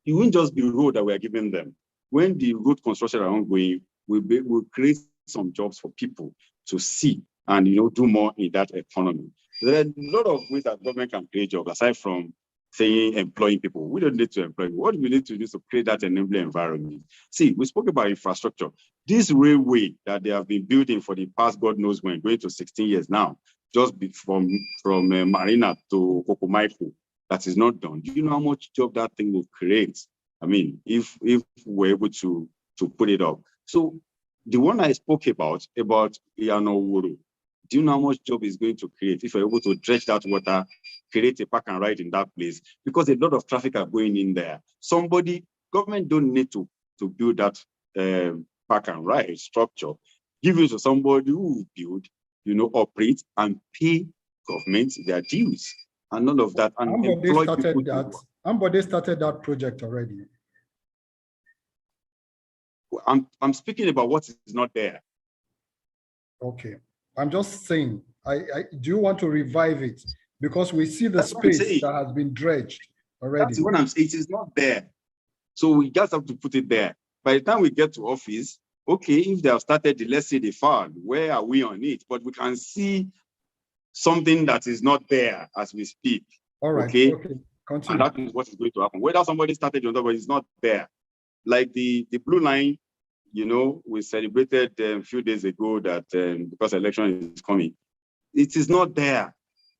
it won't just be road that we're giving them. When the road construction are ongoing, we'll create some jobs for people to see and do more in that economy. There are a lot of ways that government can create jobs aside from saying employing people. We don't need to employ people. What we need to do is to create that enabling environment. See, we spoke about infrastructure. This railway that they have been building for the past God knows when, going to 16 years now, just from Marina to Kokomaiko, that is not done. Do you know how much job that thing will create? I mean, if we're able to put it up. So the one I spoke about Iyanowuru, do you know how much job is going to create if you're able to dredge that water, create a park and ride in that place? Because a lot of traffic are going in there. Government don't need to build that park and ride structure. Give it to somebody who will build, operate and pay government their dues and none of that. And Ambode started that project already. I'm speaking about what is not there. Okay. I'm just saying, do you want to revive it? Because we see the space that has been dredged already. That's what I'm saying. It is not there. So we just have to put it there. By the time we get to office, okay, if they have started, let's say the fund, where are we on it? But we can see something that is not there as we speak. All right. Okay. Continue. And that is what is going to happen. Whether somebody started on that, but it's not there. Like the blue line, we celebrated a few days ago that because election is coming, it is not there.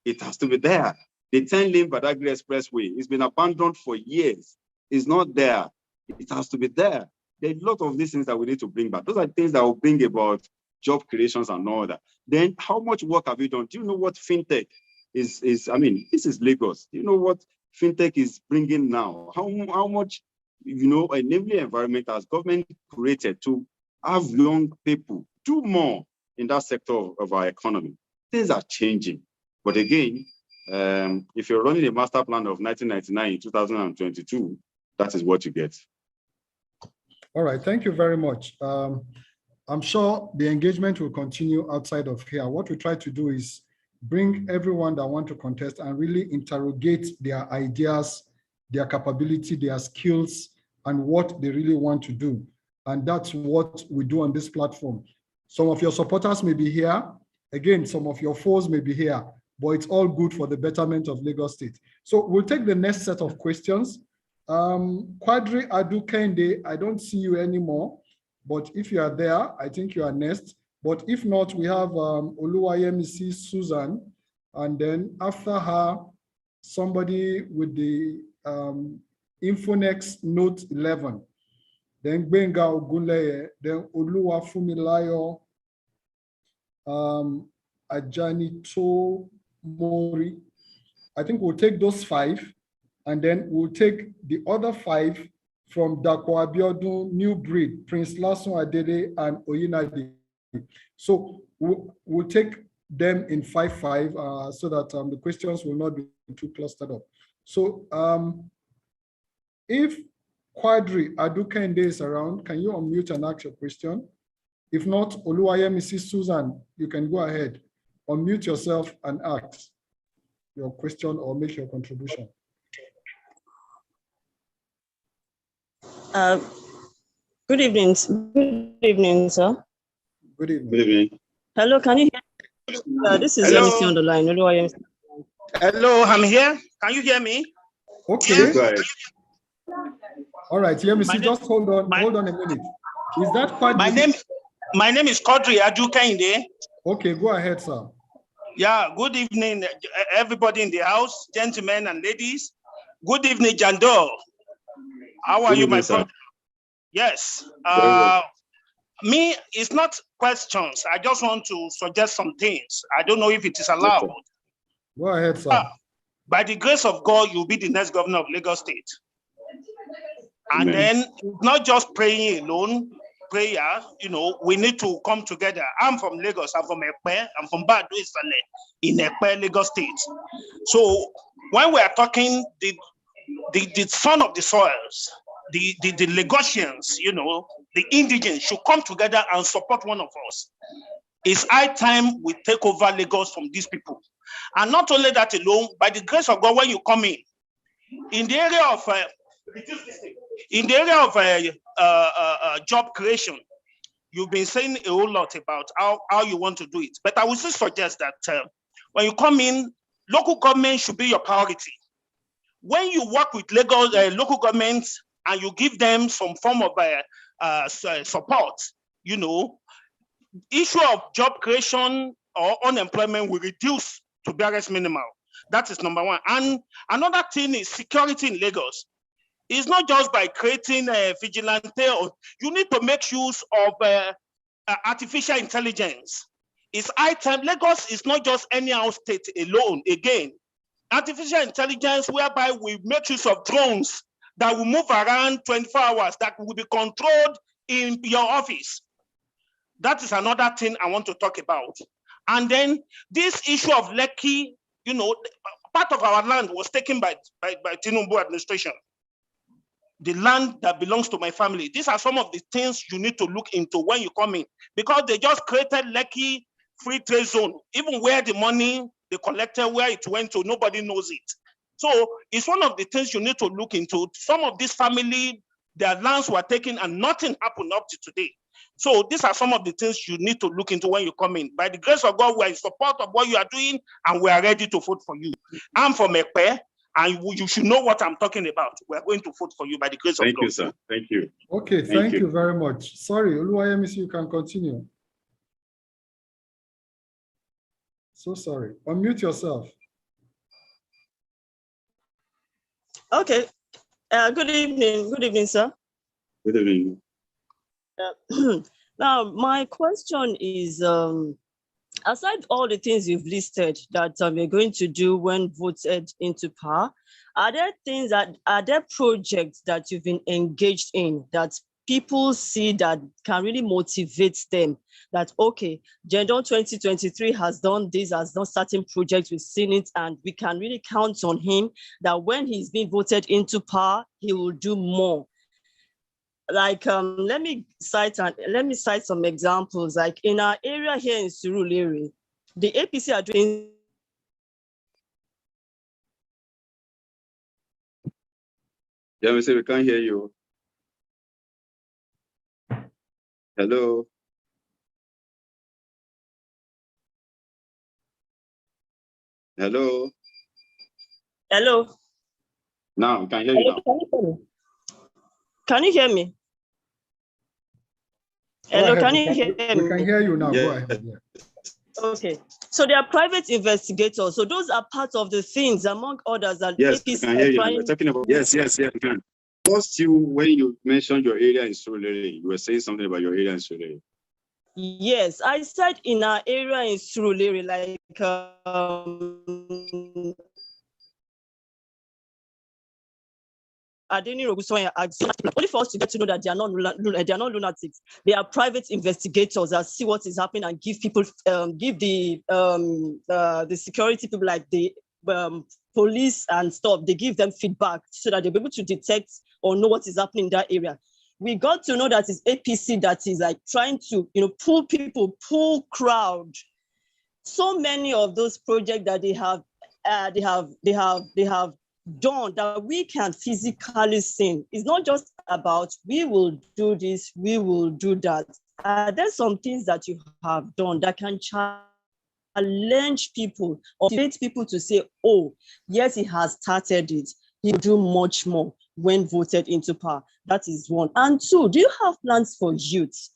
It has to be there. The 10-lane Badagry Expressway, it's been abandoned for years. It's not there. It has to be there. There are a lot of these things that we need to bring back. Those are things that will bring about job creations and all that. Then how much work have you done? Do you know what fintech is? I mean, this is Lagos. Do you know what fintech is bringing now? How much, enabling environment has government created to have young people do more in that sector of our economy? Things are changing. But again, if you're running a master plan of 1999 in 2022, that is what you get. All right, thank you very much. I'm sure the engagement will continue outside of here. What we try to do is bring everyone that want to contest and really interrogate their ideas, their capability, their skills, and what they really want to do. And that's what we do on this platform. Some of your supporters may be here. Again, some of your foes may be here, but it's all good for the betterment of Lagos State. So we'll take the next set of questions. Quadri Adukende, I don't see you anymore, but if you are there, I think you are next. But if not, we have Oluwayemisi Susan, and then after her, somebody with the Infonex Note 11. Then Benga Ogunleye, then Oluwafumilayo, Ajani To Mori. I think we'll take those 5, and then we'll take the other 5 from Dapo Abiodun, New Breed, Prince Lasun Adede, and Oyinade. So we'll take them in 5-5 so that the questions will not be too clustered up. So if Quadri Adukende is around, can you unmute and ask your question? If not, Oluwayemisi Susan, you can go ahead, unmute yourself and ask your question or make your contribution. Good evening. Good evening, sir. Good evening. Good evening. Hello, can you hear me? This is Yemisi on the line. Hello, I'm here. Can you hear me? Okay. Go ahead. All right, Yemisi, just hold on a minute. Is that quite my name is Quadri Adukende. Okay, go ahead, sir. Yeah, good evening, everybody in the house, gentlemen and ladies. Good evening, Jandor. How are you, my brother? Yes. Me, it's not questions. I just want to suggest some things. I don't know if it is allowed. Go ahead, sir. By the grace of God, you'll be the next governor of Lagos State. And Amen. then not just praying alone, prayer, we need to come together. I'm from Lagos, I'm from Ekpe, I'm from Badu Isale in Ekpe, Lagos State. So when we are talking the son of the soils, the Lagosians, the indigenes should come together and support one of us. It's high time we take over Lagos from these people. And not only that alone, by the grace of God, when you come in the area of job creation, you've been saying a whole lot about how you want to do it. But I would still suggest that when you come in, local government should be your priority. When you work with Lagos local governments and you give them some form of support, issue of job creation or unemployment will reduce to barest minimal. That is number one. And another thing is security in Lagos. It's not just by creating a vigilante, or you need to make use of artificial intelligence. It's high time. Lagos is not just any state alone. Again, artificial intelligence whereby we make use of drones that will move around 24 hours, that will be controlled in your office. That is another thing I want to talk about. And then this issue of Lekki, part of our land was taken by Tinubu administration. The land that belongs to my family. These are some of the things you need to look into when you come in, because they just created Lekki free trade zone, even where the money they collected, where it went to, nobody knows it. So it's one of the things you need to look into. Some of this family, their lands were taken and nothing happened up to today. So these are some of the things you need to look into when you come in. By the grace of God, we are in support of what you are doing and we are ready to vote for you. I'm from Ekpe, and you should know what I'm talking about. We are going to vote for you by the grace of God. Thank you, sir. Thank you. Okay, thank you very much. Sorry, Oluwayemi, you can continue. So sorry. Unmute yourself. Okay. Good evening, sir. Good evening. Now, my question is, aside all the things you've listed that we're going to do when voted into power, are there projects that you've been engaged in that people see that can really motivate them? That, okay, Jandor 2023 has done this, has done certain projects, we've seen it, and we can really count on him that when he's been voted into power, he will do more. Like, let me cite some examples. Like in our area here in Surulere, the APC are doing. Yeah, we say we can't hear you. Hello. Hello. Hello. Now, can hear you now. Can you hear me? Hello, can you hear me? We can hear you now. Yeah. Go ahead. Yeah. Okay. So they are private investigators. So those are part of the things, among others, that Yes, APC I can hear you. trying... We're talking about yes, we can. First, when you mentioned your area in Surulere, you were saying something about your area in Surulere. Yes, I said in our area in Surulere, like only for us to get to know that they are not lunatics. They are private investigators that see what is happening and give people, give the security people, like the police and stuff, they give them feedback so that they'll be able to detect or know what is happening in that area. We got to know that it's APC that is like trying to, pull people, pull crowd. So many of those projects that they have done that we can physically see. It's not just about we will do this, we will do that. There's some things that you have done that can challenge people or motivate people to say, oh, yes, he has started it. He will do much more when voted into power. That is one. And two, do you have plans for youth?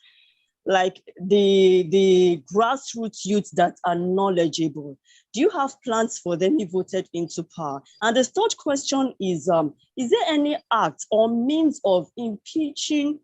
Like the grassroots youth that are knowledgeable? Do you have plans for them if voted into power? And the third question is there any act or means of impeaching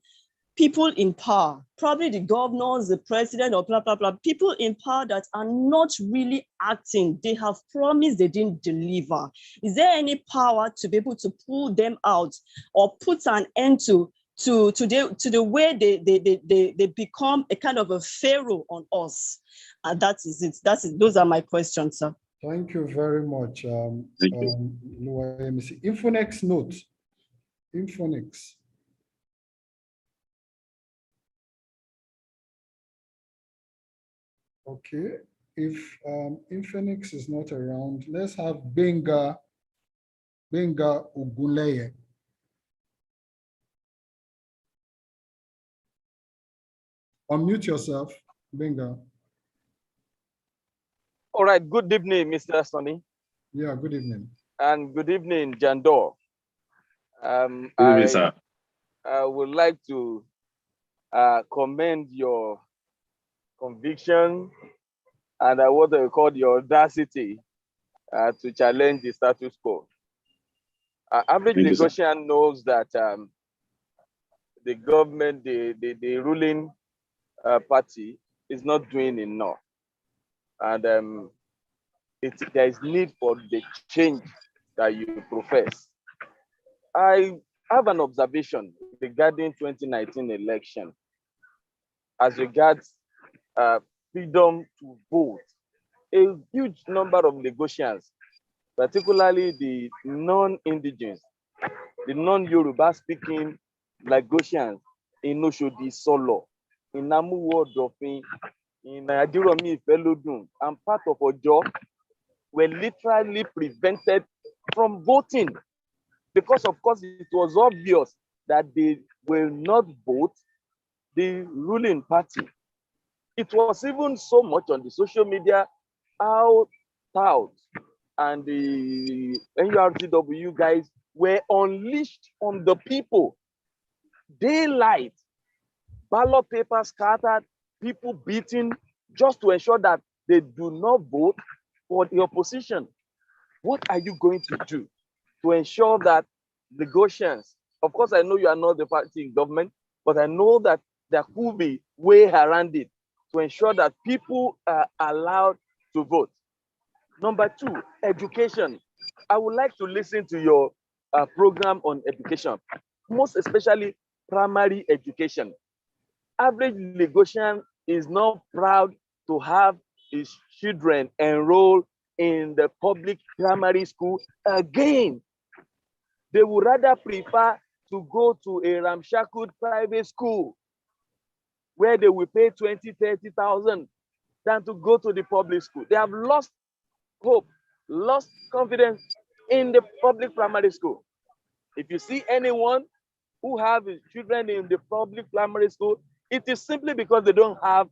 people in power, probably the governors, the president, or blah, blah, blah, people in power that are not really acting. They have promised, they didn't deliver. Is there any power to be able to pull them out or put an end to the way they become a kind of a pharaoh on us? And that is it. Those are my questions, sir. Thank you very much. Let me see. Infonex note. Infonex. Okay. If Infonex is not around, let's have Benga Ugunleye. Unmute yourself, Benga. All right, good evening, Mr. Sonny. Yeah, good evening. And good evening, Jandor. Good evening, sir. I would like to commend your conviction and what I call your audacity to challenge the status quo. Average negotiation knows that the government, the ruling party is not doing enough. And there is need for the change that you profess. I have an observation regarding 2019 election as regards freedom to vote. A huge number of negotiations, particularly the non-indigenous, the non-Yoruba speaking negotiations in Oshodi Solo, in Namuwo Dofin, in Ajiromi Ifelodun, and part of Ojo, were literally prevented from voting because, of course, it was obvious that they will not vote the ruling party. It was even so much on the social media out, and the NURTW guys were unleashed on the people. Daylight, ballot papers scattered, people beaten, just to ensure that they do not vote for the opposition. What are you going to do to ensure that negotiations, of course, I know you are not the party in government, but I know that there could be way around it to ensure that people are allowed to vote. Number two, education. I would like to listen to your program on education, most especially primary education. Average Lagosian is not proud to have his children enroll in the public primary school again. They would rather prefer to go to a ramshackle private school where they will pay 20, 30,000 than to go to the public school. They have lost hope, lost confidence in the public primary school. If you see anyone who have his children in the public primary school, it is simply because they don't have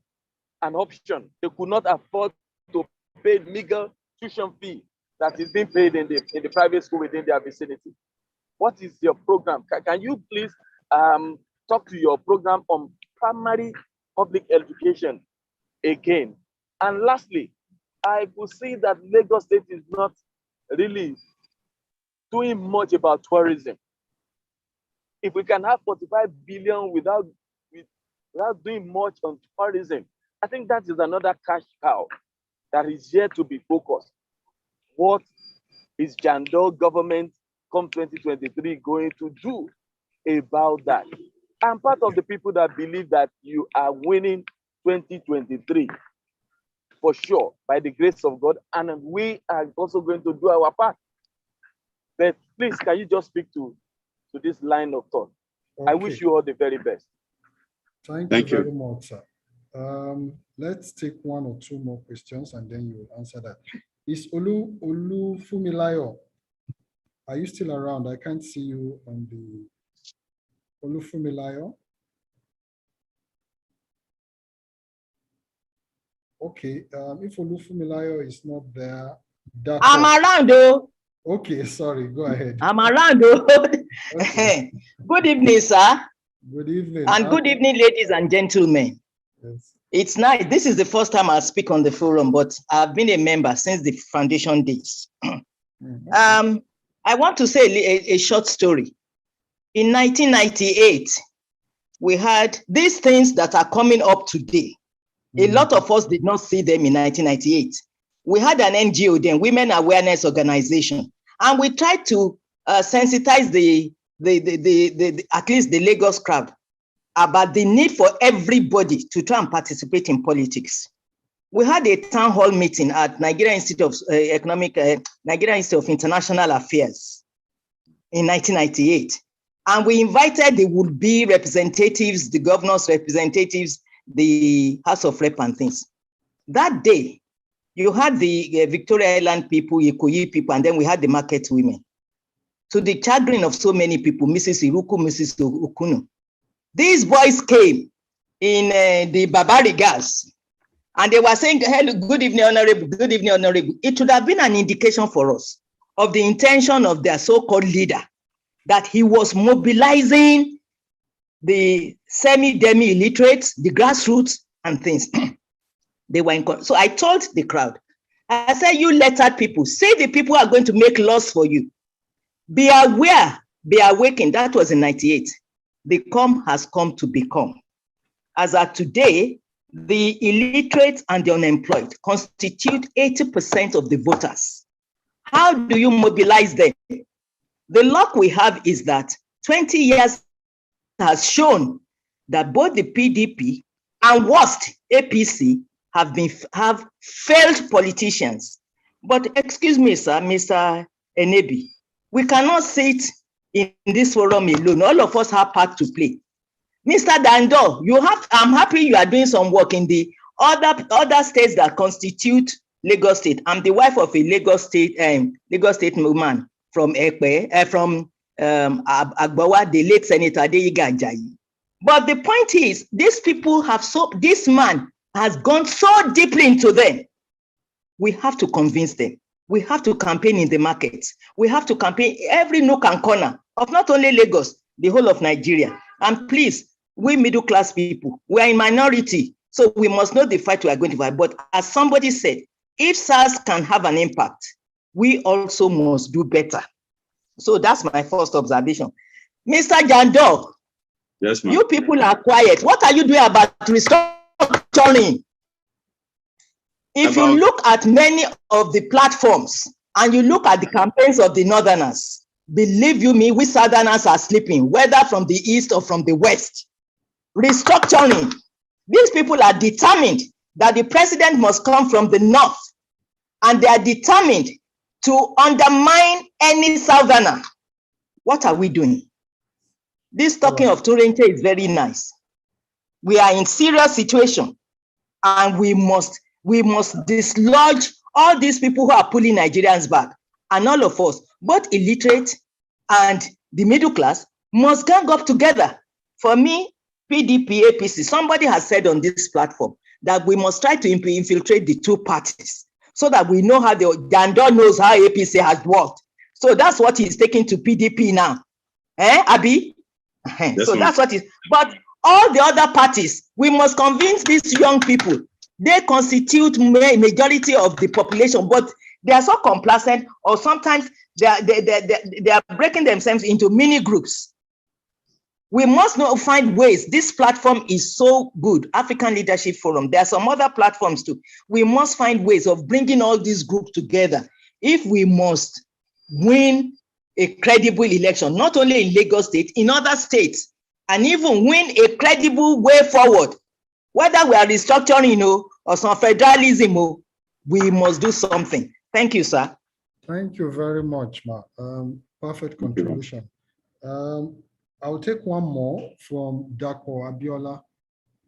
an option. They could not afford to pay legal tuition fee that is being paid in the private school within their vicinity. What is your program? Can you please talk to your program on primary public education again? And lastly, I could see that Lagos State is not really doing much about tourism. If we can have 45 billion without doing much on tourism, I think that is another cash cow that is yet to be focused. What is Jandor government come 2023 going to do about that? I'm part of the people that believe that you are winning 2023 for sure, by the grace of God, and we are also going to do our part. But please, can you just speak to this line of thought? Okay. I wish you all the very best. Thank you very much, sir. Let's take one or two more questions and then you will answer that. Is Olufumilayo, are you still around? I can't see you on the Olufumilayo. Okay, if Olufumilayo is not there, I'm around though. Okay, sorry, go ahead. I'm around though. Okay. Good evening, sir. Good evening. And good evening, ladies and gentlemen. Yes. It's nice. This is the first time I speak on the forum, but I've been a member since the foundation days. I want to say a short story. In 1998, we had these things that are coming up today. A lot of us did not see them in 1998. We had an NGO then, Women Awareness Organization, and we tried to sensitize at least the Lagos crowd about the need for everybody to try and participate in politics. We had a town hall meeting at Nigeria Institute of Nigeria Institute of International Affairs in 1998. And we invited the would-be representatives, the governor's representatives, the House of Rep and things. That day, you had the Victoria Island people, Ikoyi people, and then we had the market women. To the chagrin of so many people, Mrs. Iruku, Mrs. Okuno. These boys came in the Babarigas, and they were saying, hello, good evening, honorable, good evening, honorable. It would have been an indication for us of the intention of their so-called leader, that he was mobilizing the semi-demi illiterates, the grassroots and things. They were in. So I told the crowd, I said, you lettered people, say the people are going to make laws for you. Be aware, be awakened. That was in 98. The come has come to become. As of today, the illiterate and the unemployed constitute 80% of the voters. How do you mobilize them? The luck we have is that 20 years has shown that both the PDP and worst APC have failed politicians. But excuse me, sir, Mr. Enebi, we cannot sit in this forum alone. All of us have part to play. Mr. Jandor, I'm happy you are doing some work in the other states that constitute Lagos State. I'm the wife of a Lagos State woman from Agbawa, the late Senator Adeyega Ajayi. But the point is, these people this man has gone so deeply into them. We have to convince them. We have to campaign in the markets. We have to campaign every nook and corner of not only Lagos, the whole of Nigeria. And please, we middle class people, we are in minority, so we must know the fight we are going to fight. But as somebody said, if SARS can have an impact, we also must do better. So that's my first observation. Mr. Jandor, yes, you people are quiet. What are you doing about restructuring? If you look at many of the platforms and you look at the campaigns of the Northerners, believe you me, we Southerners are sleeping, whether from the East or from the West. Restructuring. These people are determined that the president must come from the North, and they are determined to undermine any Southerner. What are we doing? This talking of Torrente is very nice. We are in serious situation, and we must dislodge all these people who are pulling Nigerians back. And all of us, both illiterate and the middle class, must gang up together. For me, PDP, APC, somebody has said on this platform that we must try to infiltrate the two parties so that we know how Jandor knows how APC has worked. So that's what he's taking to PDP now. Abi? So that's what it is. But all the other parties, we must convince these young people. They constitute majority of the population, but they are so complacent, or sometimes they are breaking themselves into mini groups. We must now find ways. This platform is so good, African Leadership Forum. There are some other platforms too. We must find ways of bringing all these groups together if we must win a credible election, not only in Lagos State, in other states, and even win a credible way forward. Whether we are restructuring, or some federalism, we must do something. Thank you, sir. Thank you very much, Ma. Perfect contribution. I'll take one more from Dapo Abiola,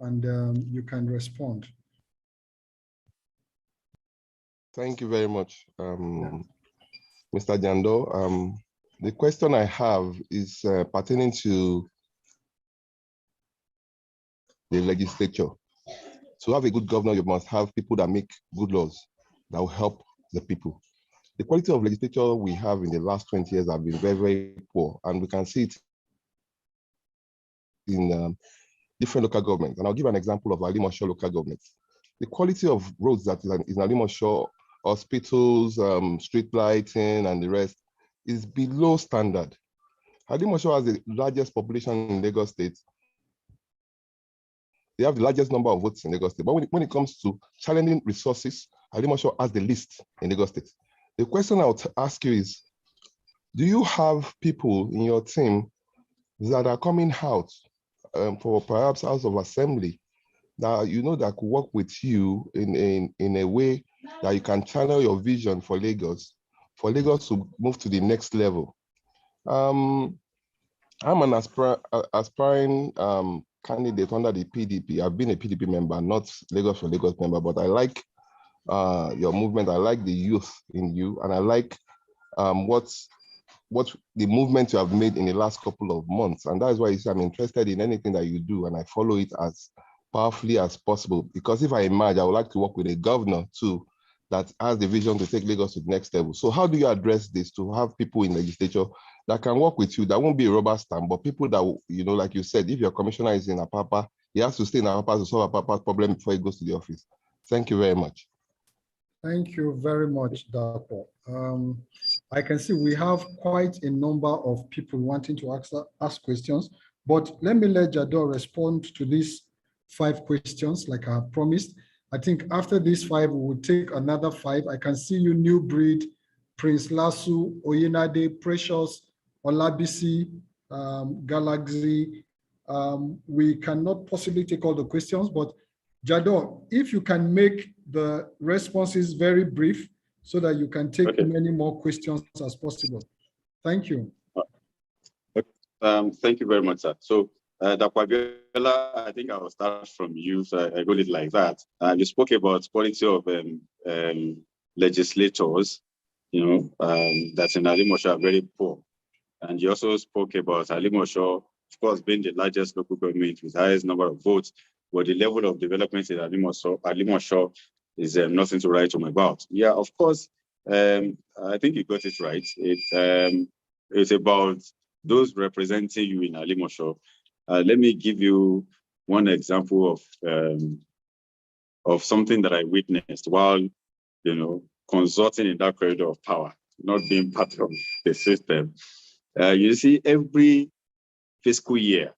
and you can respond. Thank you very much, Mr. Jandor. The question I have is pertaining to the legislature. To have a good governor, you must have people that make good laws that will help the people. The quality of legislature we have in the last 20 years have been very, very poor, and we can see it in different local governments. And I'll give an example of Alimosho local governments. The quality of roads that is in Alimosho, hospitals, street lighting, and the rest is below standard. Alimosho has the largest population in Lagos State, They have the largest number of votes in Lagos State. But when it comes to challenging resources, Alimosho has the least in Lagos State. The question I would ask you is, do you have people in your team that are coming out for perhaps House of Assembly that that could work with you in a way that you can channel your vision for Lagos to move to the next level? I'm an aspiring candidate under the PDP. I've been a PDP member, not Lagos for Lagos member, but I like your movement. I like the youth in you, and I like what the movement you have made in the last couple of months. And that is why I'm interested in anything that you do, and I follow it as powerfully as possible. Because if I emerge, I would like to work with a governor too that has the vision to take Lagos to the next level. So how do you address this to have people in legislature that can work with you, that won't be a rubber stamp, but people that, like you said, if your commissioner is in Apapa, he has to stay in Apapa to solve Apapa's problem before he goes to the office. Thank you very much. Thank you very much, Dapo. I can see we have quite a number of people wanting to ask questions, but let me let Jandor respond to these 5 questions like I promised. I think after these 5, we will take another 5. I can see you, New Breed, Prince Lasu, Oyinade, Precious, Olabisi, Galaxy. We cannot possibly take all the questions, but Jandor, if you can make the responses very brief so that you can take many more questions as possible. Thank you. Thank you very much, sir. So, Dr. Abiola, I think I will start from you. So I got it like that. You spoke about quality of legislators, that in Alimosho are very poor. And you also spoke about Alimosho, of course, being the largest local government with the highest number of votes, but the level of development in Alimosho is nothing to write home about. Yeah, of course, I think you got it right. It's about those representing you in Alimosho. Let me give you one example of something that I witnessed while, consulting in that corridor of power, not being part of the system. You see, every fiscal year,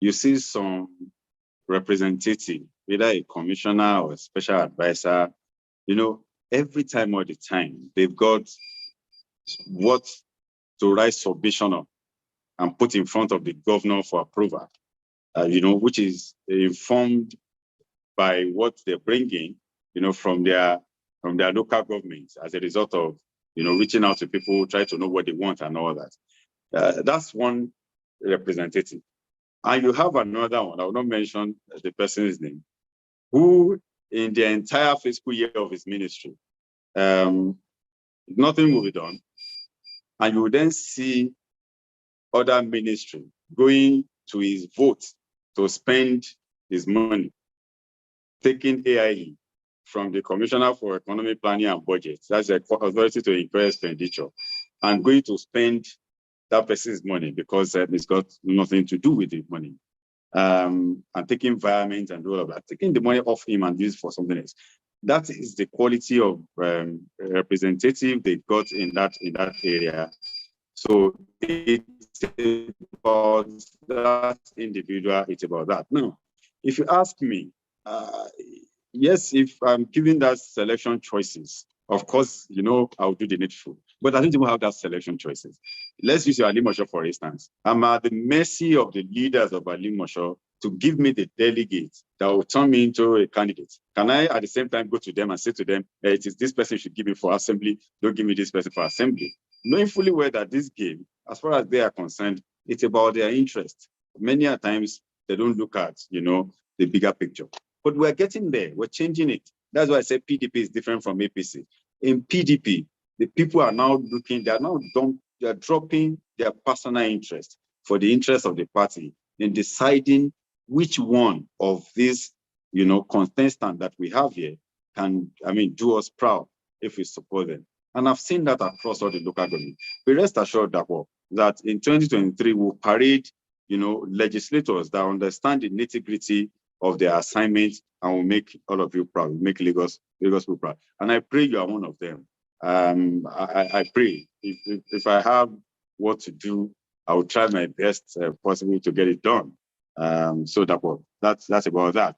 you see some representative, either a commissioner or a special advisor, every time all the time, they've got what to write submission on and put in front of the governor for approval, which is informed by what they're bringing, from their local governments as a result of, reaching out to people, try to know what they want and all that. That's one representative. And you have another one, I will not mention the person's name, who in the entire fiscal year of his ministry, nothing will be done. And you will then see other ministry going to his vote to spend his money, taking AIE from the Commissioner for Economic Planning and Budget, that's the authority to incur expenditure, and going to spend that person's money because it's got nothing to do with the money. And taking environment and all of that, taking the money off him and use it for something else. That is the quality of representative they got in that area. So it's about that individual, it's about that. Now, if you ask me, yes, if I'm giving that selection choices, of course, I'll do the needful. But I don't even have that selection choices. Let's use your Alimosho, for instance. I'm at the mercy of the leaders of Alimosho to give me the delegates that will turn me into a candidate. Can I, at the same time, go to them and say to them, it is this person you should give me for assembly, don't give me this person for assembly? Knowing fully well that this game, as far as they are concerned, it's about their interest. Many a times, they don't look at, the bigger picture. But we're getting there, we're changing it. That's why I say PDP is different from APC. In PDP, the people are now looking, they're dropping their personal interest for the interest of the party in deciding which one of these, contestants that we have here can, do us proud if we support them. And I've seen that across all the local government. But rest assured that in 2023, we'll parade, legislators that understand the nitty-gritty of their assignments and will make all of you proud, make Lagos people proud. And I pray you are one of them. I pray if I have what to do, I will try my best possible to get it done. So that's about that.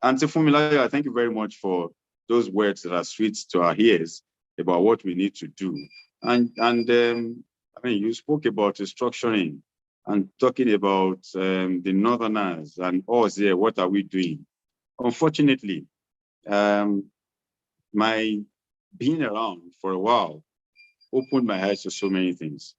And so Funmilayo, thank you very much for those words that are sweet to our ears about what we need to do. And I mean, you spoke about restructuring and talking about the Northerners and us here. What are we doing? Unfortunately, my being around for a while opened my eyes to so many things.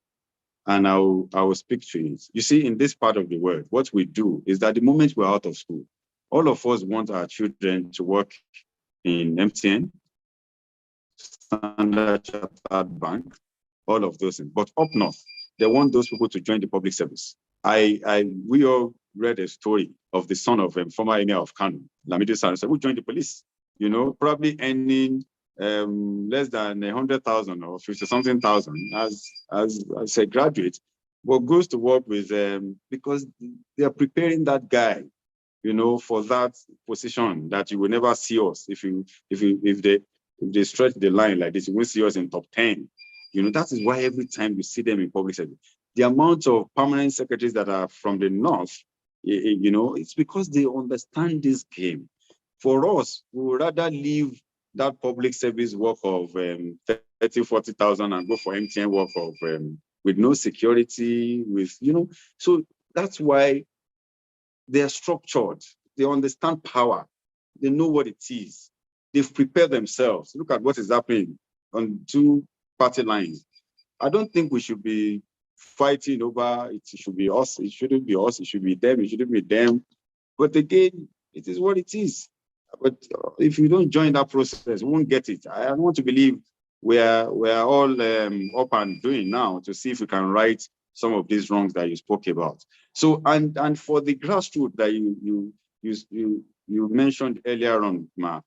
And I will speak to it. You see, in this part of the world, what we do is that the moment we're out of school, all of us want our children to work in MTN, Standard Chartered Bank, all of those things. But up north, they want those people to join the public service. We all read a story of the son of former emir of Kano, Lamidi Sanusi, who joined the police. You know, probably earning less than 100,000 or 50-something thousand as a graduate, but goes to work with because they are preparing that guy, you know, for that position that you will never see us if they stretch the line like this. You won't see us in top 10. You know, that is why every time you see them in public service, the amount of permanent secretaries that are from the north, you know, it's because they understand this game. For us, we would rather leave that public service work of 30, 40,000 and go for MTN work of with no security, with, you know, so that's why they are structured. They understand power. They know what it is. They've prepared themselves. Look at what is happening on two party lines. I don't think we should be fighting over it. Should be us. It shouldn't be us. It should be them. It shouldn't be them. But again, it is what it is. But if you don't join that process, you won't get it. I want to believe we're all up and doing now to see if we can right some of these wrongs that you spoke about. So and for the grassroots that you mentioned earlier on, Ma,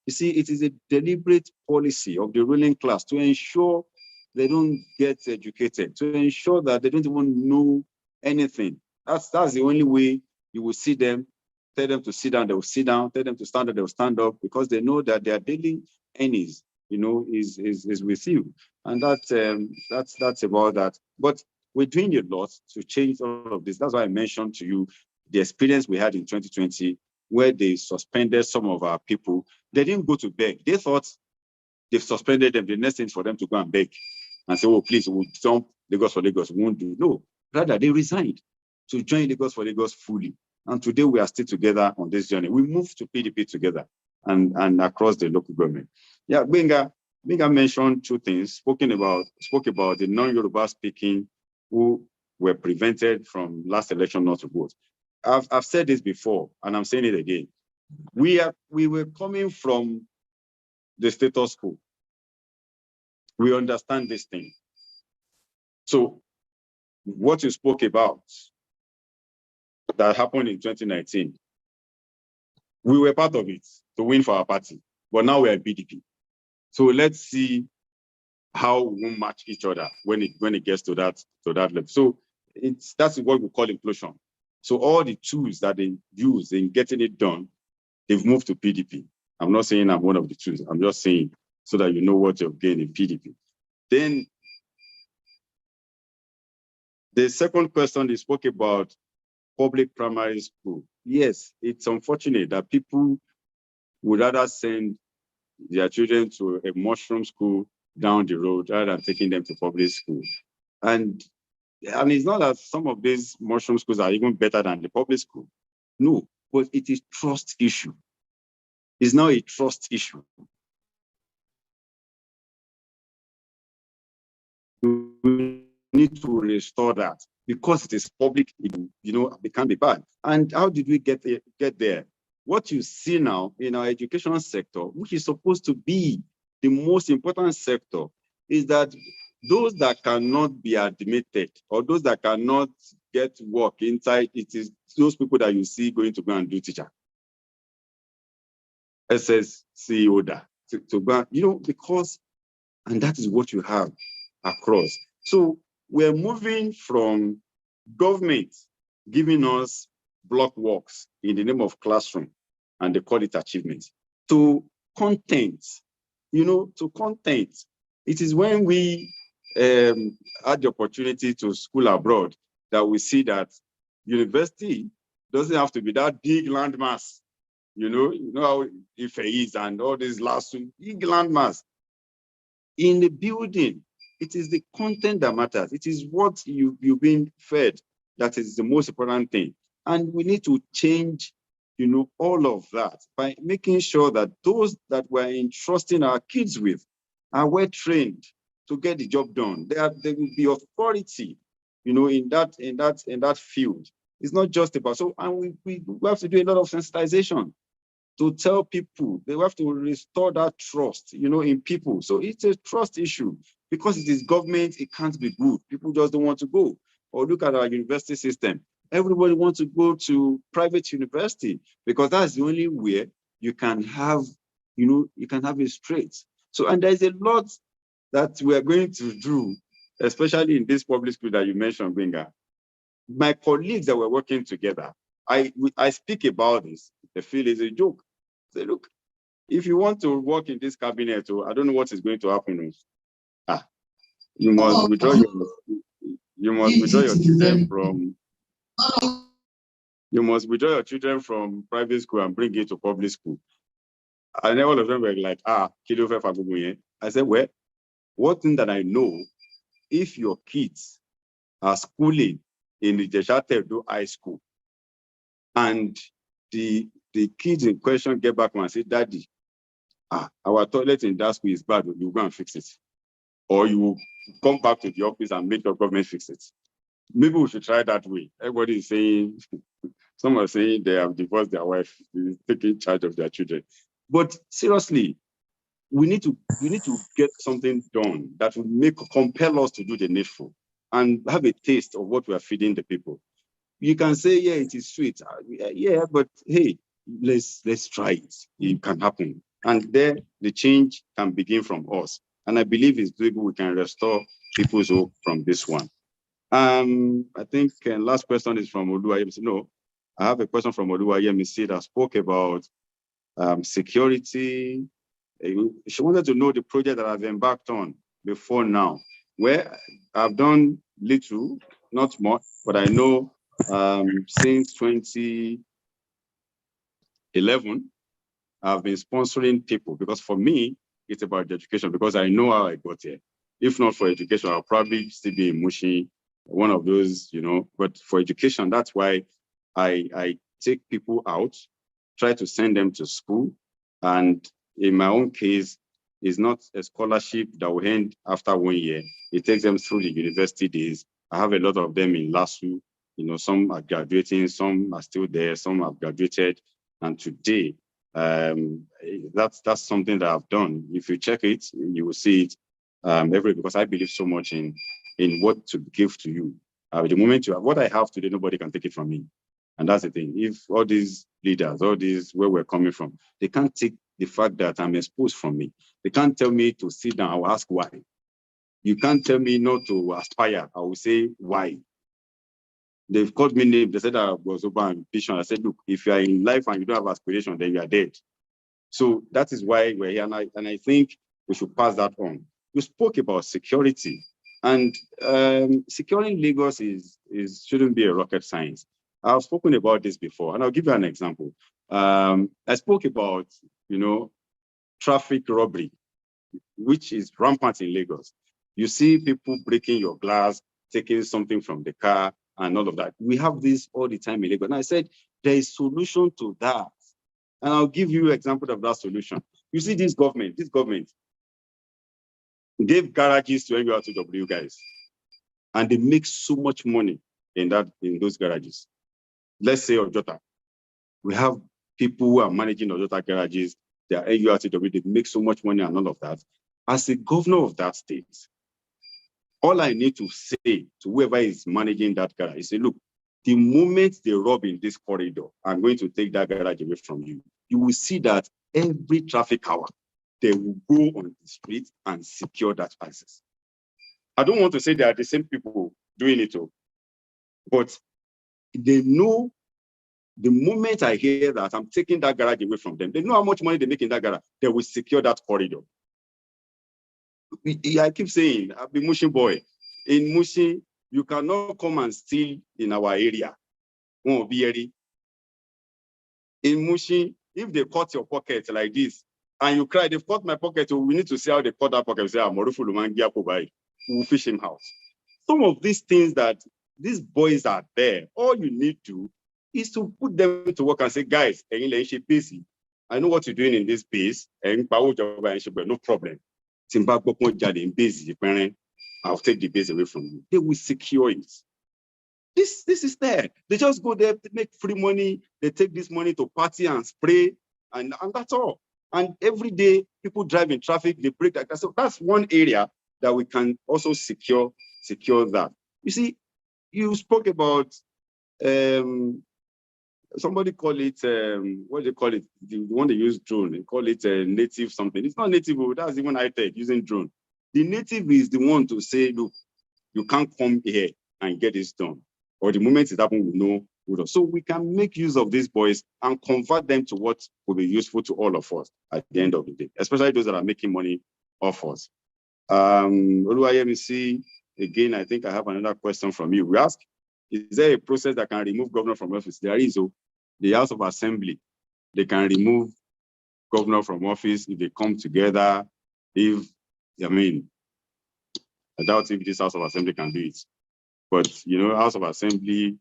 you see, it is a deliberate policy of the ruling class to ensure they don't get educated, to ensure that they don't even know anything. That's the only way you will see them. Tell them to sit down, they will sit down. Tell them to stand up, they will stand up, because they know that their daily earnings, you know, is with you. And that's about that. But we're doing a lot to change all of this. That's why I mentioned to you the experience we had in 2020, where they suspended some of our people. They didn't go to beg. They thought they've suspended them. The next thing is for them to go and beg and say, oh, please, we'll jump Lagos for Lagos. We won't do. No, rather, they resigned to join Lagos for Lagos fully. And today we are still together on this journey. We moved to PDP together and across the local government. Yeah, Benga mentioned two things, spoke about the non-Yoruba speaking who were prevented from last election not to vote. I've said this before, and I'm saying it again. We were coming from the status quo. We understand this thing. So what you spoke about that happened in 2019, we were part of it to win for our party, but now we're BDP. So let's see how we will match each other when it gets to that level. So that's what we call implosion. So all the tools that they use in getting it done, they've moved to PDP. I'm not saying I'm one of the tools. I'm just saying so that you know what you've gained in PDP. Then the second question, they spoke about public primary school. Yes, it's unfortunate that people would rather send their children to a mushroom school down the road rather than taking them to public school. And it's not that some of these mushroom schools are even better than the public school. No, but it is trust issue. It's now a trust issue. We need to restore that because it is public, you know, it can be bad. And how did we get there? What you see now in our education sector, which is supposed to be the most important sector, is that those that cannot be admitted or those that cannot get work inside, it is those people that you see going to go and do teacher. SSC order to go, you know, because, and that is what you have across. So we're moving from government giving us block works in the name of classroom, and they call it achievement, to content, you know, to content. It is when we had the opportunity to school abroad that we see that university Doesn't have to be that big landmass. You know how Ife is and all these last big landmass. In the building, it is the content that matters. It is what you've been fed that is the most important thing. And we need to change, all of that by making sure that those that we're entrusting our kids with are well trained to get the job done. There will be authority, in that field. It's not just about and we have to do a lot of sensitization to tell people. They have to restore that trust, in people. So it's a trust issue. Because it is government, it can't be good. People just don't want to go. Or look at our university system. Everybody wants to go to private university because that's the only way you can have, you can have it straight. So, and there's a lot that we are going to do, especially in this public school that you mentioned, Benga. My colleagues that were working together, I speak about this. They feel it's a joke. Say, look, if you want to work in this cabinet, I don't know what is going to happen. You must withdraw your children from. You must withdraw your children from private school and bring it to public school. And then all of them were like, I said, well, one thing that I know, if your kids are schooling in the Jeshatedo High School, and the kids in question get back and say, Daddy, our toilet in that school is bad, you go and fix it. Or you come back to the office and make your government fix it. Maybe we should try that way. Everybody is saying, some are saying they have divorced their wife, taking charge of their children. But seriously, we need to get something done that will compel us to do the needful and have a taste of what we are feeding the people. You can say, yeah, it is sweet. Yeah, but hey, let's try it. It can happen. And there, the change can begin from us. And I believe it's doable. We can restore people's hope from this one. I think last question is from Oluwa. No, I have a question from Oluwa Yemisi that spoke about security. She wanted to know the project that I've embarked on before now, where I've done little, not much, but I know since 2011, I've been sponsoring people because for me, it's about education because I know how I got here. If not for education, I'll probably still be in Mushi, one of those, but for education, that's why I take people out, try to send them to school. And in my own case, it's not a scholarship that will end after 1 year. It takes them through the university days. I have a lot of them in LASU. Some are graduating, some are still there, some have graduated. And today, that's something that I've done. If you check it, you will see it because I believe so much in what to give to you. The moment you have what I have today, nobody can take it from me. And that's the thing. If all these leaders, all these where we're coming from, they can't take the fact that I'm exposed from me. They can't tell me to sit down. I will ask why. You can't tell me not to aspire. I will say why. They've called me name. They said I was over ambition. I said, look, if you are in life and you don't have aspiration, then you are dead. So that is why we're here. And I think we should pass that on. You spoke about security. And securing Lagos shouldn't be a rocket science. I've spoken about this before, and I'll give you an example. I spoke about, traffic robbery, which is rampant in Lagos. You see people breaking your glass, taking something from the car, and all of that. We have this all the time in Lagos. And I said, there is solution to that. And I'll give you an example of that solution. You see this government gave garages to NURTW guys, and they make so much money in those garages. Let's say Ojota. We have people who are managing Ojota garages, they are NURTW, they make so much money and all of that. As the governor of that state, all I need to say to whoever is managing that garage is say, look, the moment they rob in this corridor, I'm going to take that garage away from you. You will see that every traffic hour, they will go on the street and secure that access. I don't want to say they are the same people doing it, but they know the moment I hear that I'm taking that garage away from them, they know how much money they make in that garage, they will secure that corridor. I keep saying, I've been Mushi boy. In Mushi, you cannot come and steal in our area. In Mushin, if they cut your pocket like this, and you cry, they've cut my pocket, so we need to see how they cut that pocket. We say, we'll fish him out. Some of these things that these boys are there, all you need to is to put them to work and say, guys, busy. I know what you're doing in this base, and no problem. I'll take the base away from you. They will secure it. This is there. They just go there to make free money. They take this money to party and spray, and that's all. And every day, people drive in traffic, they break like that. So that's one area that we can also secure that. You see, you spoke about somebody call it what do they call it? The one they use drone. They call it native something. It's not native, that's even high-tech using drone. The native is the one to say, look, you can't come here and get this done. Or the moment it happens, we know. So we can make use of these boys and convert them to what will be useful to all of us at the end of the day, especially those that are making money off us. Oluwayemisi, again, I think I have another question from you. We ask, is there a process that can remove governor from office? There is. The House of Assembly, they can remove governor from office if they come together. I doubt if this House of Assembly can do it. But, House of Assembly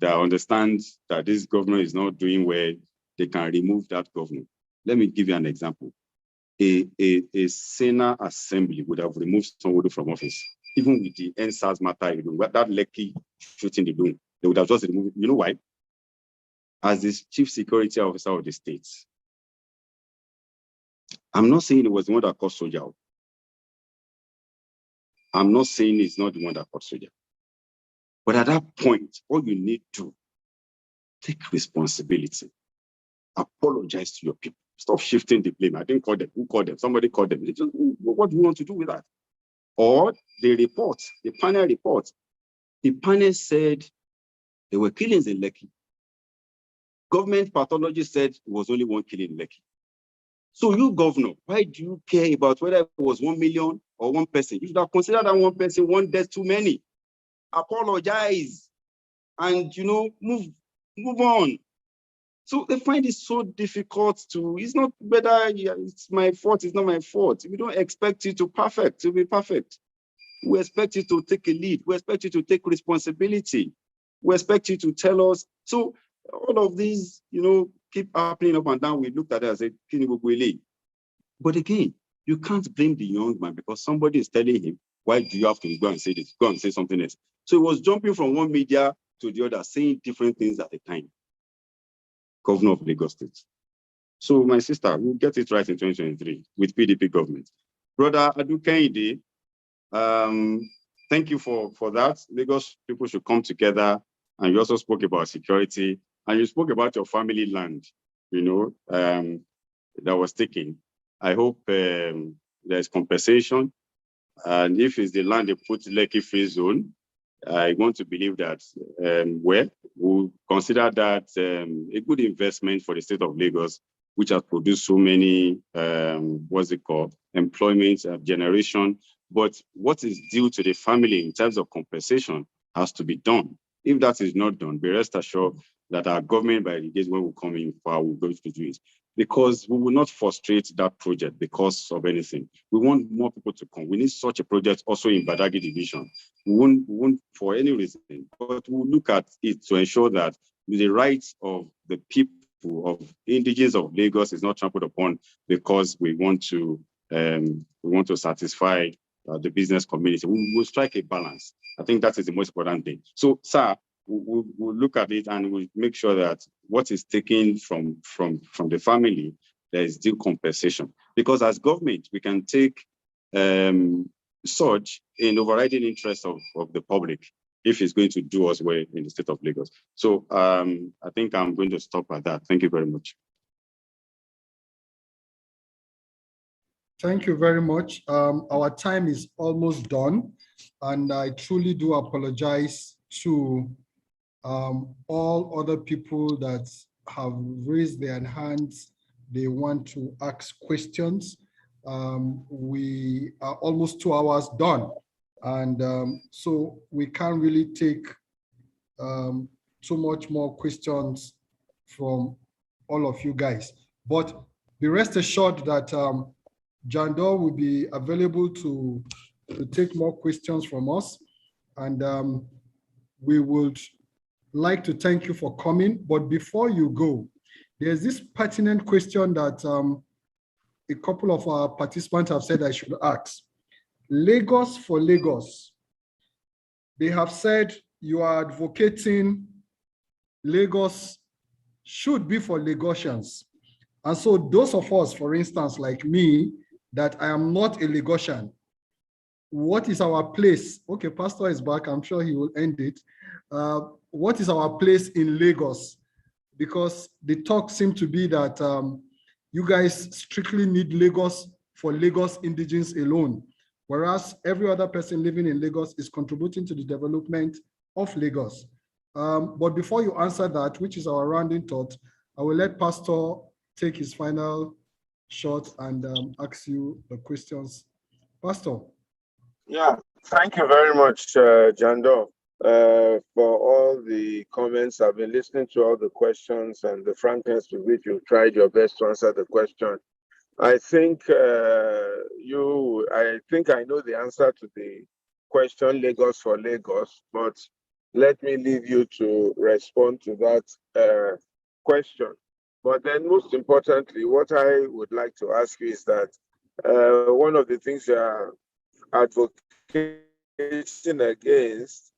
that understands that this governor is not doing well, they can remove that governor. Let me give you an example. A Senate Assembly would have removed somebody from office, even with the NSAS matter, that Lekki shooting the doing, they would have just removed. You know why? As the chief security officer of the state, I'm not saying it was the one that caught soldier. I'm not saying it's not the one that caught soldier. But at that point, all you need to take responsibility, apologize to your people, stop shifting the blame. I didn't call them. Who called them? Somebody called them. Just, what do you want to do with that? Or the report, the panel report. The panel said there were killings in Lekki. Government pathology said it was only one killing in Lekki. So you, governor, why do you care about whether it was 1 million or one person? You should have considered that one person, one death too many. Apologize and move on. So they find it so difficult it's not whether it's my fault, it's not my fault. We don't expect you to be perfect. We expect you to take a lead. We expect you to take responsibility. We expect you to tell us. So all of these, keep happening up and down. We looked at it as a Kinibugwele. But again, you can't blame the young man because somebody is telling him, why do you have to go and say this? Go and say something else. So he was jumping from one media to the other, saying different things at a time. Governor of Lagos State. So my sister, we'll get it right in 2023 with PDP government. Brother Adu Kehinde, thank you for that. Lagos people should come together. And you also spoke about security. And you spoke about your family land, that was taken. I hope there's compensation. And if it's the land they put Lekki free zone, I want to believe that, we'll consider that a good investment for the state of Lagos, which has produced so many, employment generation. But what is due to the family in terms of compensation has to be done. If that is not done, be rest assured that our government, by the days when we come in power, will go to do it. Because we will not frustrate that project because of anything. We want more people to come. We need such a project also in Badagi division. We won't for any reason, but we'll look at it to ensure that the rights of the people of indigenous of Lagos is not trampled upon because we want to satisfy the business community. We'll strike a balance. I think that is the most important thing. So, sir, we'll look at it and we'll make sure that what is taken from the family, there is due compensation. Because as government, we can take such in overriding interest of the public if it's going to do us well in the state of Lagos. So I think I'm going to stop at that. Thank you very much. Thank you very much. Our time is almost done, and I truly do apologize to all other people that have raised their hands. They want to ask questions. We are almost 2 hours done, and so we can't really take too much more questions from all of you guys. But be rest assured that Jandor will be available to take more questions from us. And we would like to thank you for coming. But before you go, there's this pertinent question that a couple of our participants have said I should ask. Lagos for Lagos. They have said you are advocating Lagos should be for Lagosians. And so those of us, for instance, like me, that I am not a Lagosian, what is our place? Okay, Pastor is back. I'm sure he will end it. What is our place in Lagos? Because the talk seemed to be that you guys strictly need Lagos for Lagos indigenes alone, whereas every other person living in Lagos is contributing to the development of Lagos. But before you answer that, which is our rounding thought, I will let Pastor take his final shot and ask you the questions. Pastor. Yeah, thank you very much, Jandor, for all the comments. I've been listening to all the questions and the frankness with which you tried your best to answer the question. I think I know the answer to the question, Lagos for Lagos, but let me leave you to respond to that question. But then most importantly, what I would like to ask you is that one of the things you are advocating against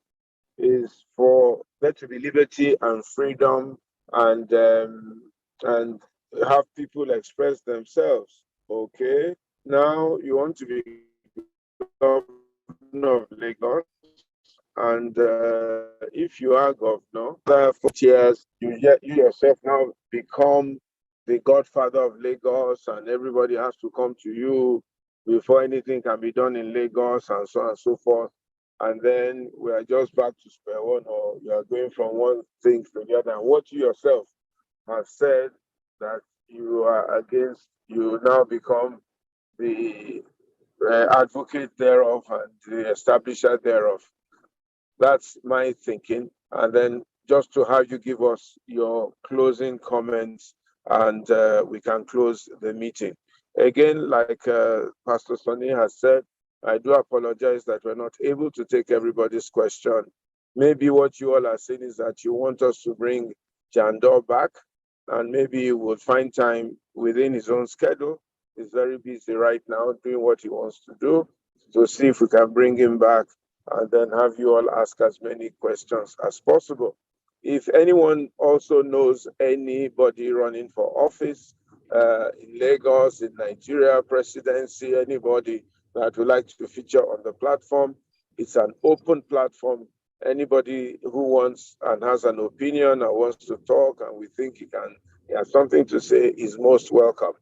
is for there to be liberty and freedom and have people express themselves. Okay, now you want to be governor of Lagos, and if you are governor, for 4 years, you yourself now become the godfather of Lagos, and everybody has to come to you before anything can be done in Lagos, and so on and so forth. And then we are just back to square one, or you are going from one thing to the other. And what you yourself have said that you are against, you now become the advocate thereof and the establisher thereof. That's my thinking. And then just to have you give us your closing comments, and we can close the meeting. Again, like Pastor Sonny has said, I do apologize that we're not able to take everybody's question. Maybe what you all are saying is that you want us to bring Jandor back, and maybe he would find time within his own schedule. He's very busy right now doing what he wants to do, to see if we can bring him back and then have you all ask as many questions as possible. If anyone also knows anybody running for office in Lagos, in Nigeria, presidency, anybody that would like to feature on the platform, it's an open platform. Anybody who wants and has an opinion or wants to talk and we think he has something to say is most welcome.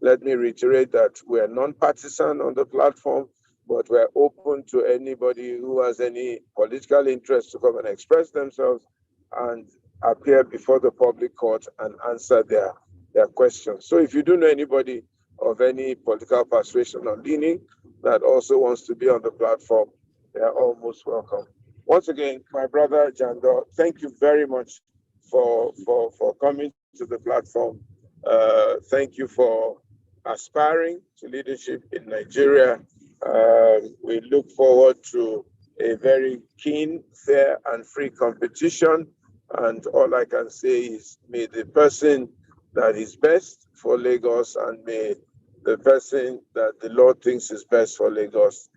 Let me reiterate that we're non-partisan on the platform, but we're open to anybody who has any political interest to come and express themselves and appear before the public court and answer their questions. So if you do know anybody of any political persuasion or leaning that also wants to be on the platform, they are all most welcome. Once again, my brother Jandor, thank you very much for coming to the platform. Thank you for aspiring to leadership in Nigeria. We look forward to a very keen, fair, and free competition. And all I can say is, may the person that is best for Lagos and may the person that the Lord thinks is best for Lagos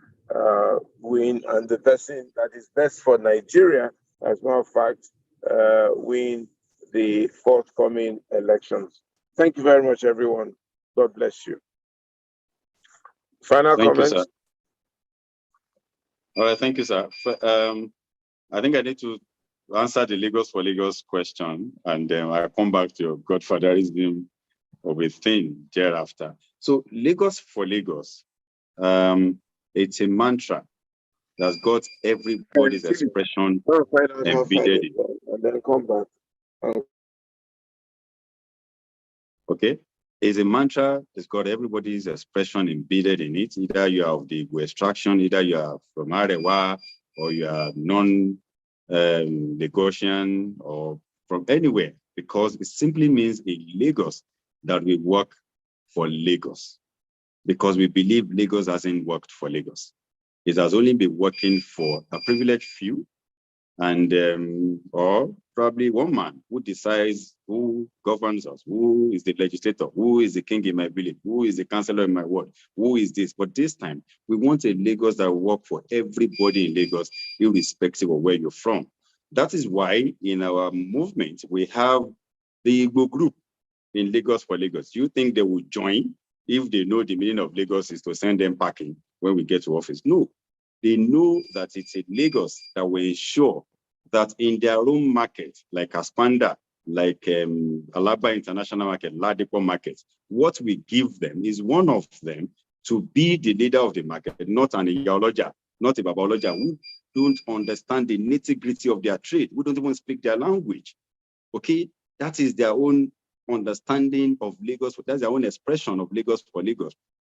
win, and the person that is best for Nigeria, as a matter of fact, win the forthcoming elections. Thank you very much, everyone. God bless you. Final comments? You, sir. All right, thank you, sir. I think I need to answer the Lagos for Lagos question, and then I'll come back to your godfatherism of a thing thereafter. So Lagos for Lagos, it's a mantra that's got everybody's expression embedded in it. And then come back. Okay? It's a mantra that's got everybody's expression embedded in it. Either you are of the Igbo extraction, either you are from Arewa, or you are non-Lagosian, or from anywhere. because it simply means in Lagos that we work for Lagos, because we believe Lagos hasn't worked for Lagos. It has only been working for a privileged few, and or probably one man who decides who governs us, who is the legislator, who is the king in my village, who is the councillor in my ward, who is this. But this time, we want a Lagos that will work for everybody in Lagos, irrespective of where you're from. That is why in our movement, we have the Igbo group in Lagos for Lagos. Do you think they will join if they know the meaning of Lagos is to send them packing when we get to office? No. They know that it's in Lagos that will ensure that in their own market, like Aspirant, like Alaba International Market, Ladipo Market, what we give them is one of them to be the leader of the market, not an ideology, not a babology who don't understand the nitty-gritty of their trade, who don't even speak their language. Okay, that is their own understanding of Lagos. That's their own expression of Lagos for Lagos.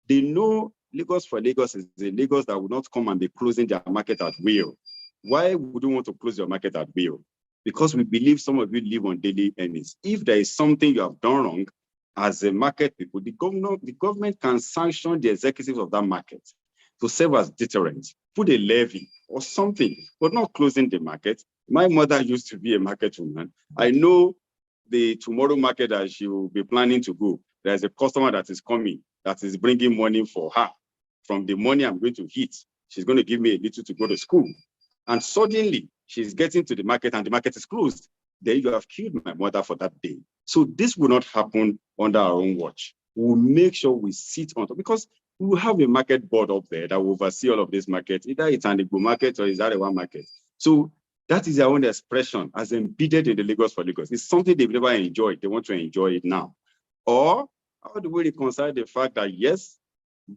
They know Lagos for Lagos is a Lagos that will not come and be closing their market at will. Why would you want to close your market at will? Because we believe some of you live on daily earnings. If there is something you have done wrong as a market people, the government can sanction the executives of that market to serve as deterrent, put a levy or something, but not closing the market. My mother used to be a market woman. I know the tomorrow market that she will be planning to go. There's a customer that is coming that is bringing money for her. From the money I'm going to hit, she's going to give me a little to go to school. And suddenly she's getting to the market and the market is closed. Then you have killed my mother for that day. So this will not happen under our own watch. We'll make sure we sit on top, because we will have a market board up there that will oversee all of these markets. Either it's an Igbo market or it's a one market. So that is their own expression as embedded in the Lagos for Lagos. It's something they've never enjoyed. They want to enjoy it now. Or how do we reconcile the fact that yes,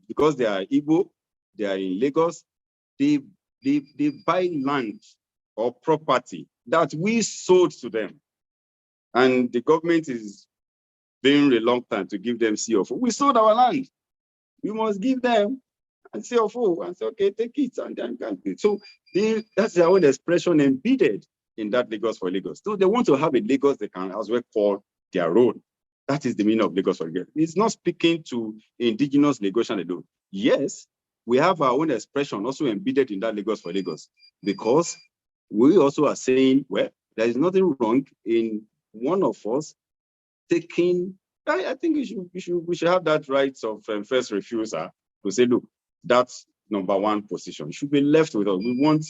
because they are Igbo, they are in Lagos, they buy land or property that we sold to them. And the government is being reluctant to give them CFO. We sold our land. We must give them and CFO and say, okay, take it. And then so that's their own expression embedded in that Lagos for Lagos. So they want to have a Lagos they can as well call their own. That is the meaning of Lagos for Lagos. It's not speaking to indigenous Lagosian alone. Yes, we have our own expression also embedded in that Lagos for Lagos, because we also are saying, well, there is nothing wrong in one of us taking, I think we should have that right of first refusal to say, look, that's number one position. It should be left with us. We want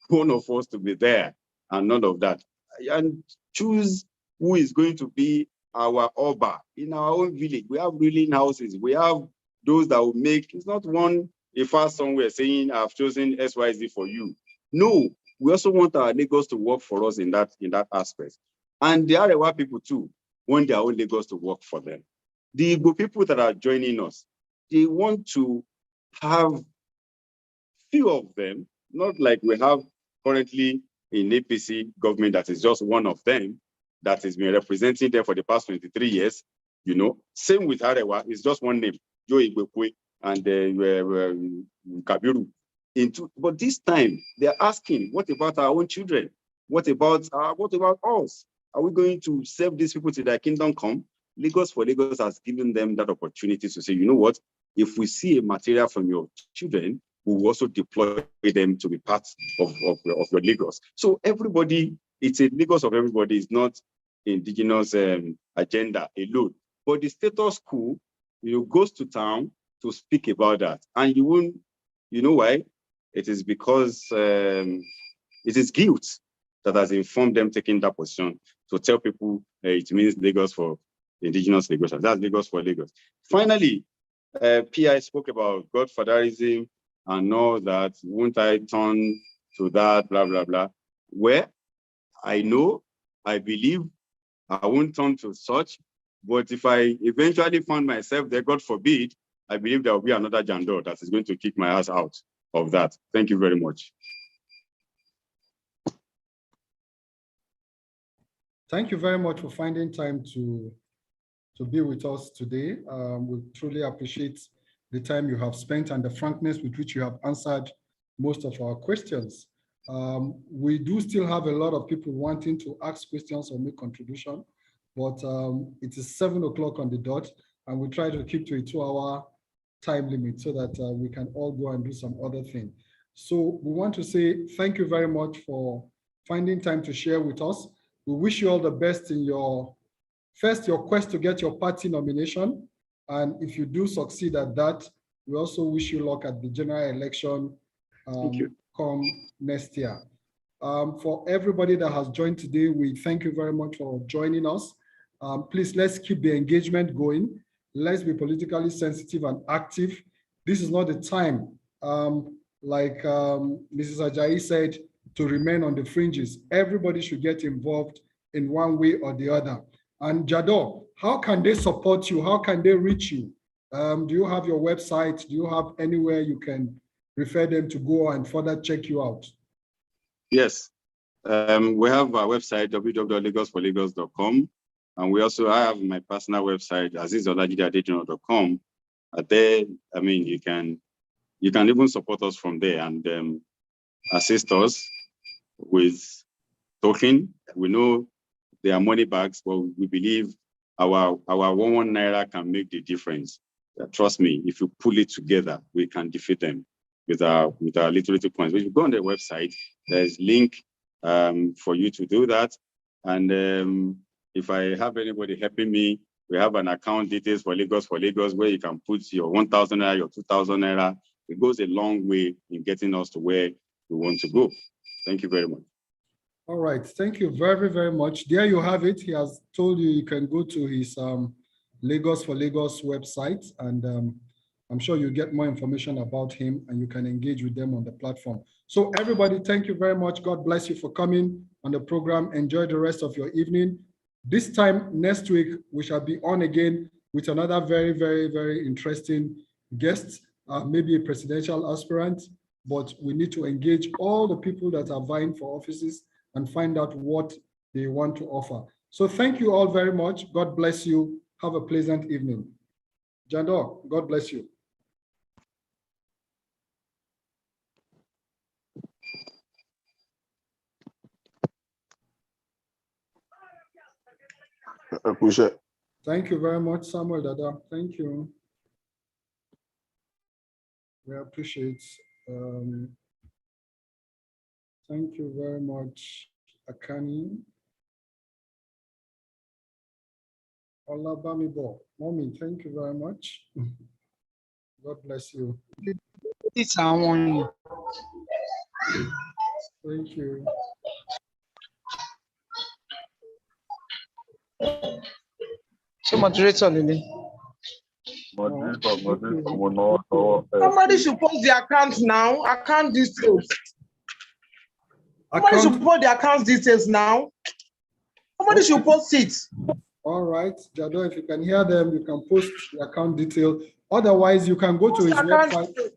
one of us to be there and none of that. And choose who is going to be our Oba in our own village. We have ruling houses. We have those that will make, it's not one, if somewhere saying, I've chosen XYZ for you. No, we also want our Lagos to work for us in that aspect. And the Arewa people too want their own Lagos to work for them. The Igbo people that are joining us, they want to have few of them, not like we have currently in APC government that is just one of them that has been representing them for the past 23 years. You know, same with Arewa, it's just one name, Joe Igbekwe and Kabiru. But this time they're asking, what about our own children? What about us? Are we going to serve these people till their kingdom come? Lagos for Lagos has given them that opportunity to say, you know what? If we see a material from your children, we will also deploy them to be part of your Lagos. So everybody, it's a Lagos of everybody. It's not indigenous agenda alone. But the status quo, goes to town to speak about that. And you won't, you know why? It is because it is guilt that has informed them taking that position to tell people it means Lagos for indigenous Lagos. That's Lagos for Lagos. Finally, PI spoke about godfatherism and all that. Won't I turn to that, blah, blah, blah. Where I know, I believe, I won't turn to such. But if I eventually found myself there, God forbid, I believe there will be another Jandor that is going to kick my ass out of that. Thank you very much. Thank you very much for finding time to be with us today. We truly appreciate the time you have spent and the frankness with which you have answered most of our questions. We do still have a lot of people wanting to ask questions or make contribution. but it is 7 o'clock on the dot, and we try to keep to a 2-hour time limit so that we can all go and do some other thing. So we want to say thank you very much for finding time to share with us. We wish you all the best in your quest to get your party nomination. And if you do succeed at that, we also wish you luck at the general election come next year. For everybody that has joined today, we thank you very much for joining us. Please, let's keep the engagement going. Let's be politically sensitive and active. This is not the time, like Mrs. Ajayi said, to remain on the fringes. Everybody should get involved in one way or the other. And Jandor, how can they support you? How can they reach you? Do you have your website? Do you have anywhere you can refer them to go and further check you out? Yes, we have our website, www.lagosforlagos.com. And we also have my personal website, Abdul-Azeez There, I mean, you can even support us from there and assist us with token. We know there are money bags, but we believe our 1 naira can make the difference. Trust me, if you pull it together, we can defeat them with our little points. But if you go on their website, there's link for you to do that. And if I have anybody helping me, we have an account details for Lagos where you can put your 1,000 naira, your 2,000 naira. It goes a long way in getting us to where we want to go. Thank you very much. All right, thank you very, very much. There you have it. He has told you you can go to his Lagos for Lagos website, and I'm sure you get more information about him and you can engage with them on the platform. So everybody, thank you very much. God bless you for coming on the program. Enjoy the rest of your evening. This time next week, we shall be on again with another very, very, very interesting guest, maybe a presidential aspirant, but we need to engage all the people that are vying for offices and find out what they want to offer. So thank you all very much. God bless you. Have a pleasant evening. Jandor, God bless you. Thank you very much, Samuel Dada. Thank you. We appreciate. Thank you very much, Akani. Olabamibo, Mommy, thank you very much. God bless you. It's our one. Thank you. So moderator, Lily. Somebody should post the account now. Account details. Somebody should post the account details now. Somebody should post it. All right, Jandor, if you can hear them, you can post the account detail. Otherwise, you can go to his website.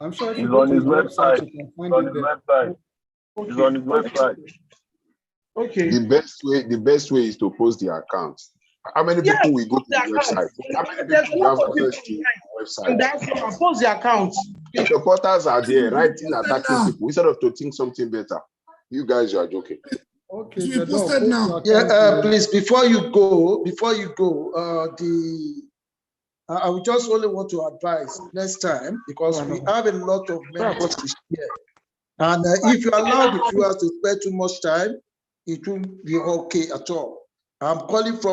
I'm sure if you go to his website, you can find it there. It's on his website. Okay. The best way is to post the account. How many people will go to the website? How many people have access to the website? That's why post the account. If the portals are there, writing, attacking people, instead of to think something better. You guys are joking. Okay, we posted now. Yeah, please, before you go, I would just only want to advise next time, because we have a lot of members to share. And if you allow the viewers to spend too much time, it won't be okay at all. I'm calling from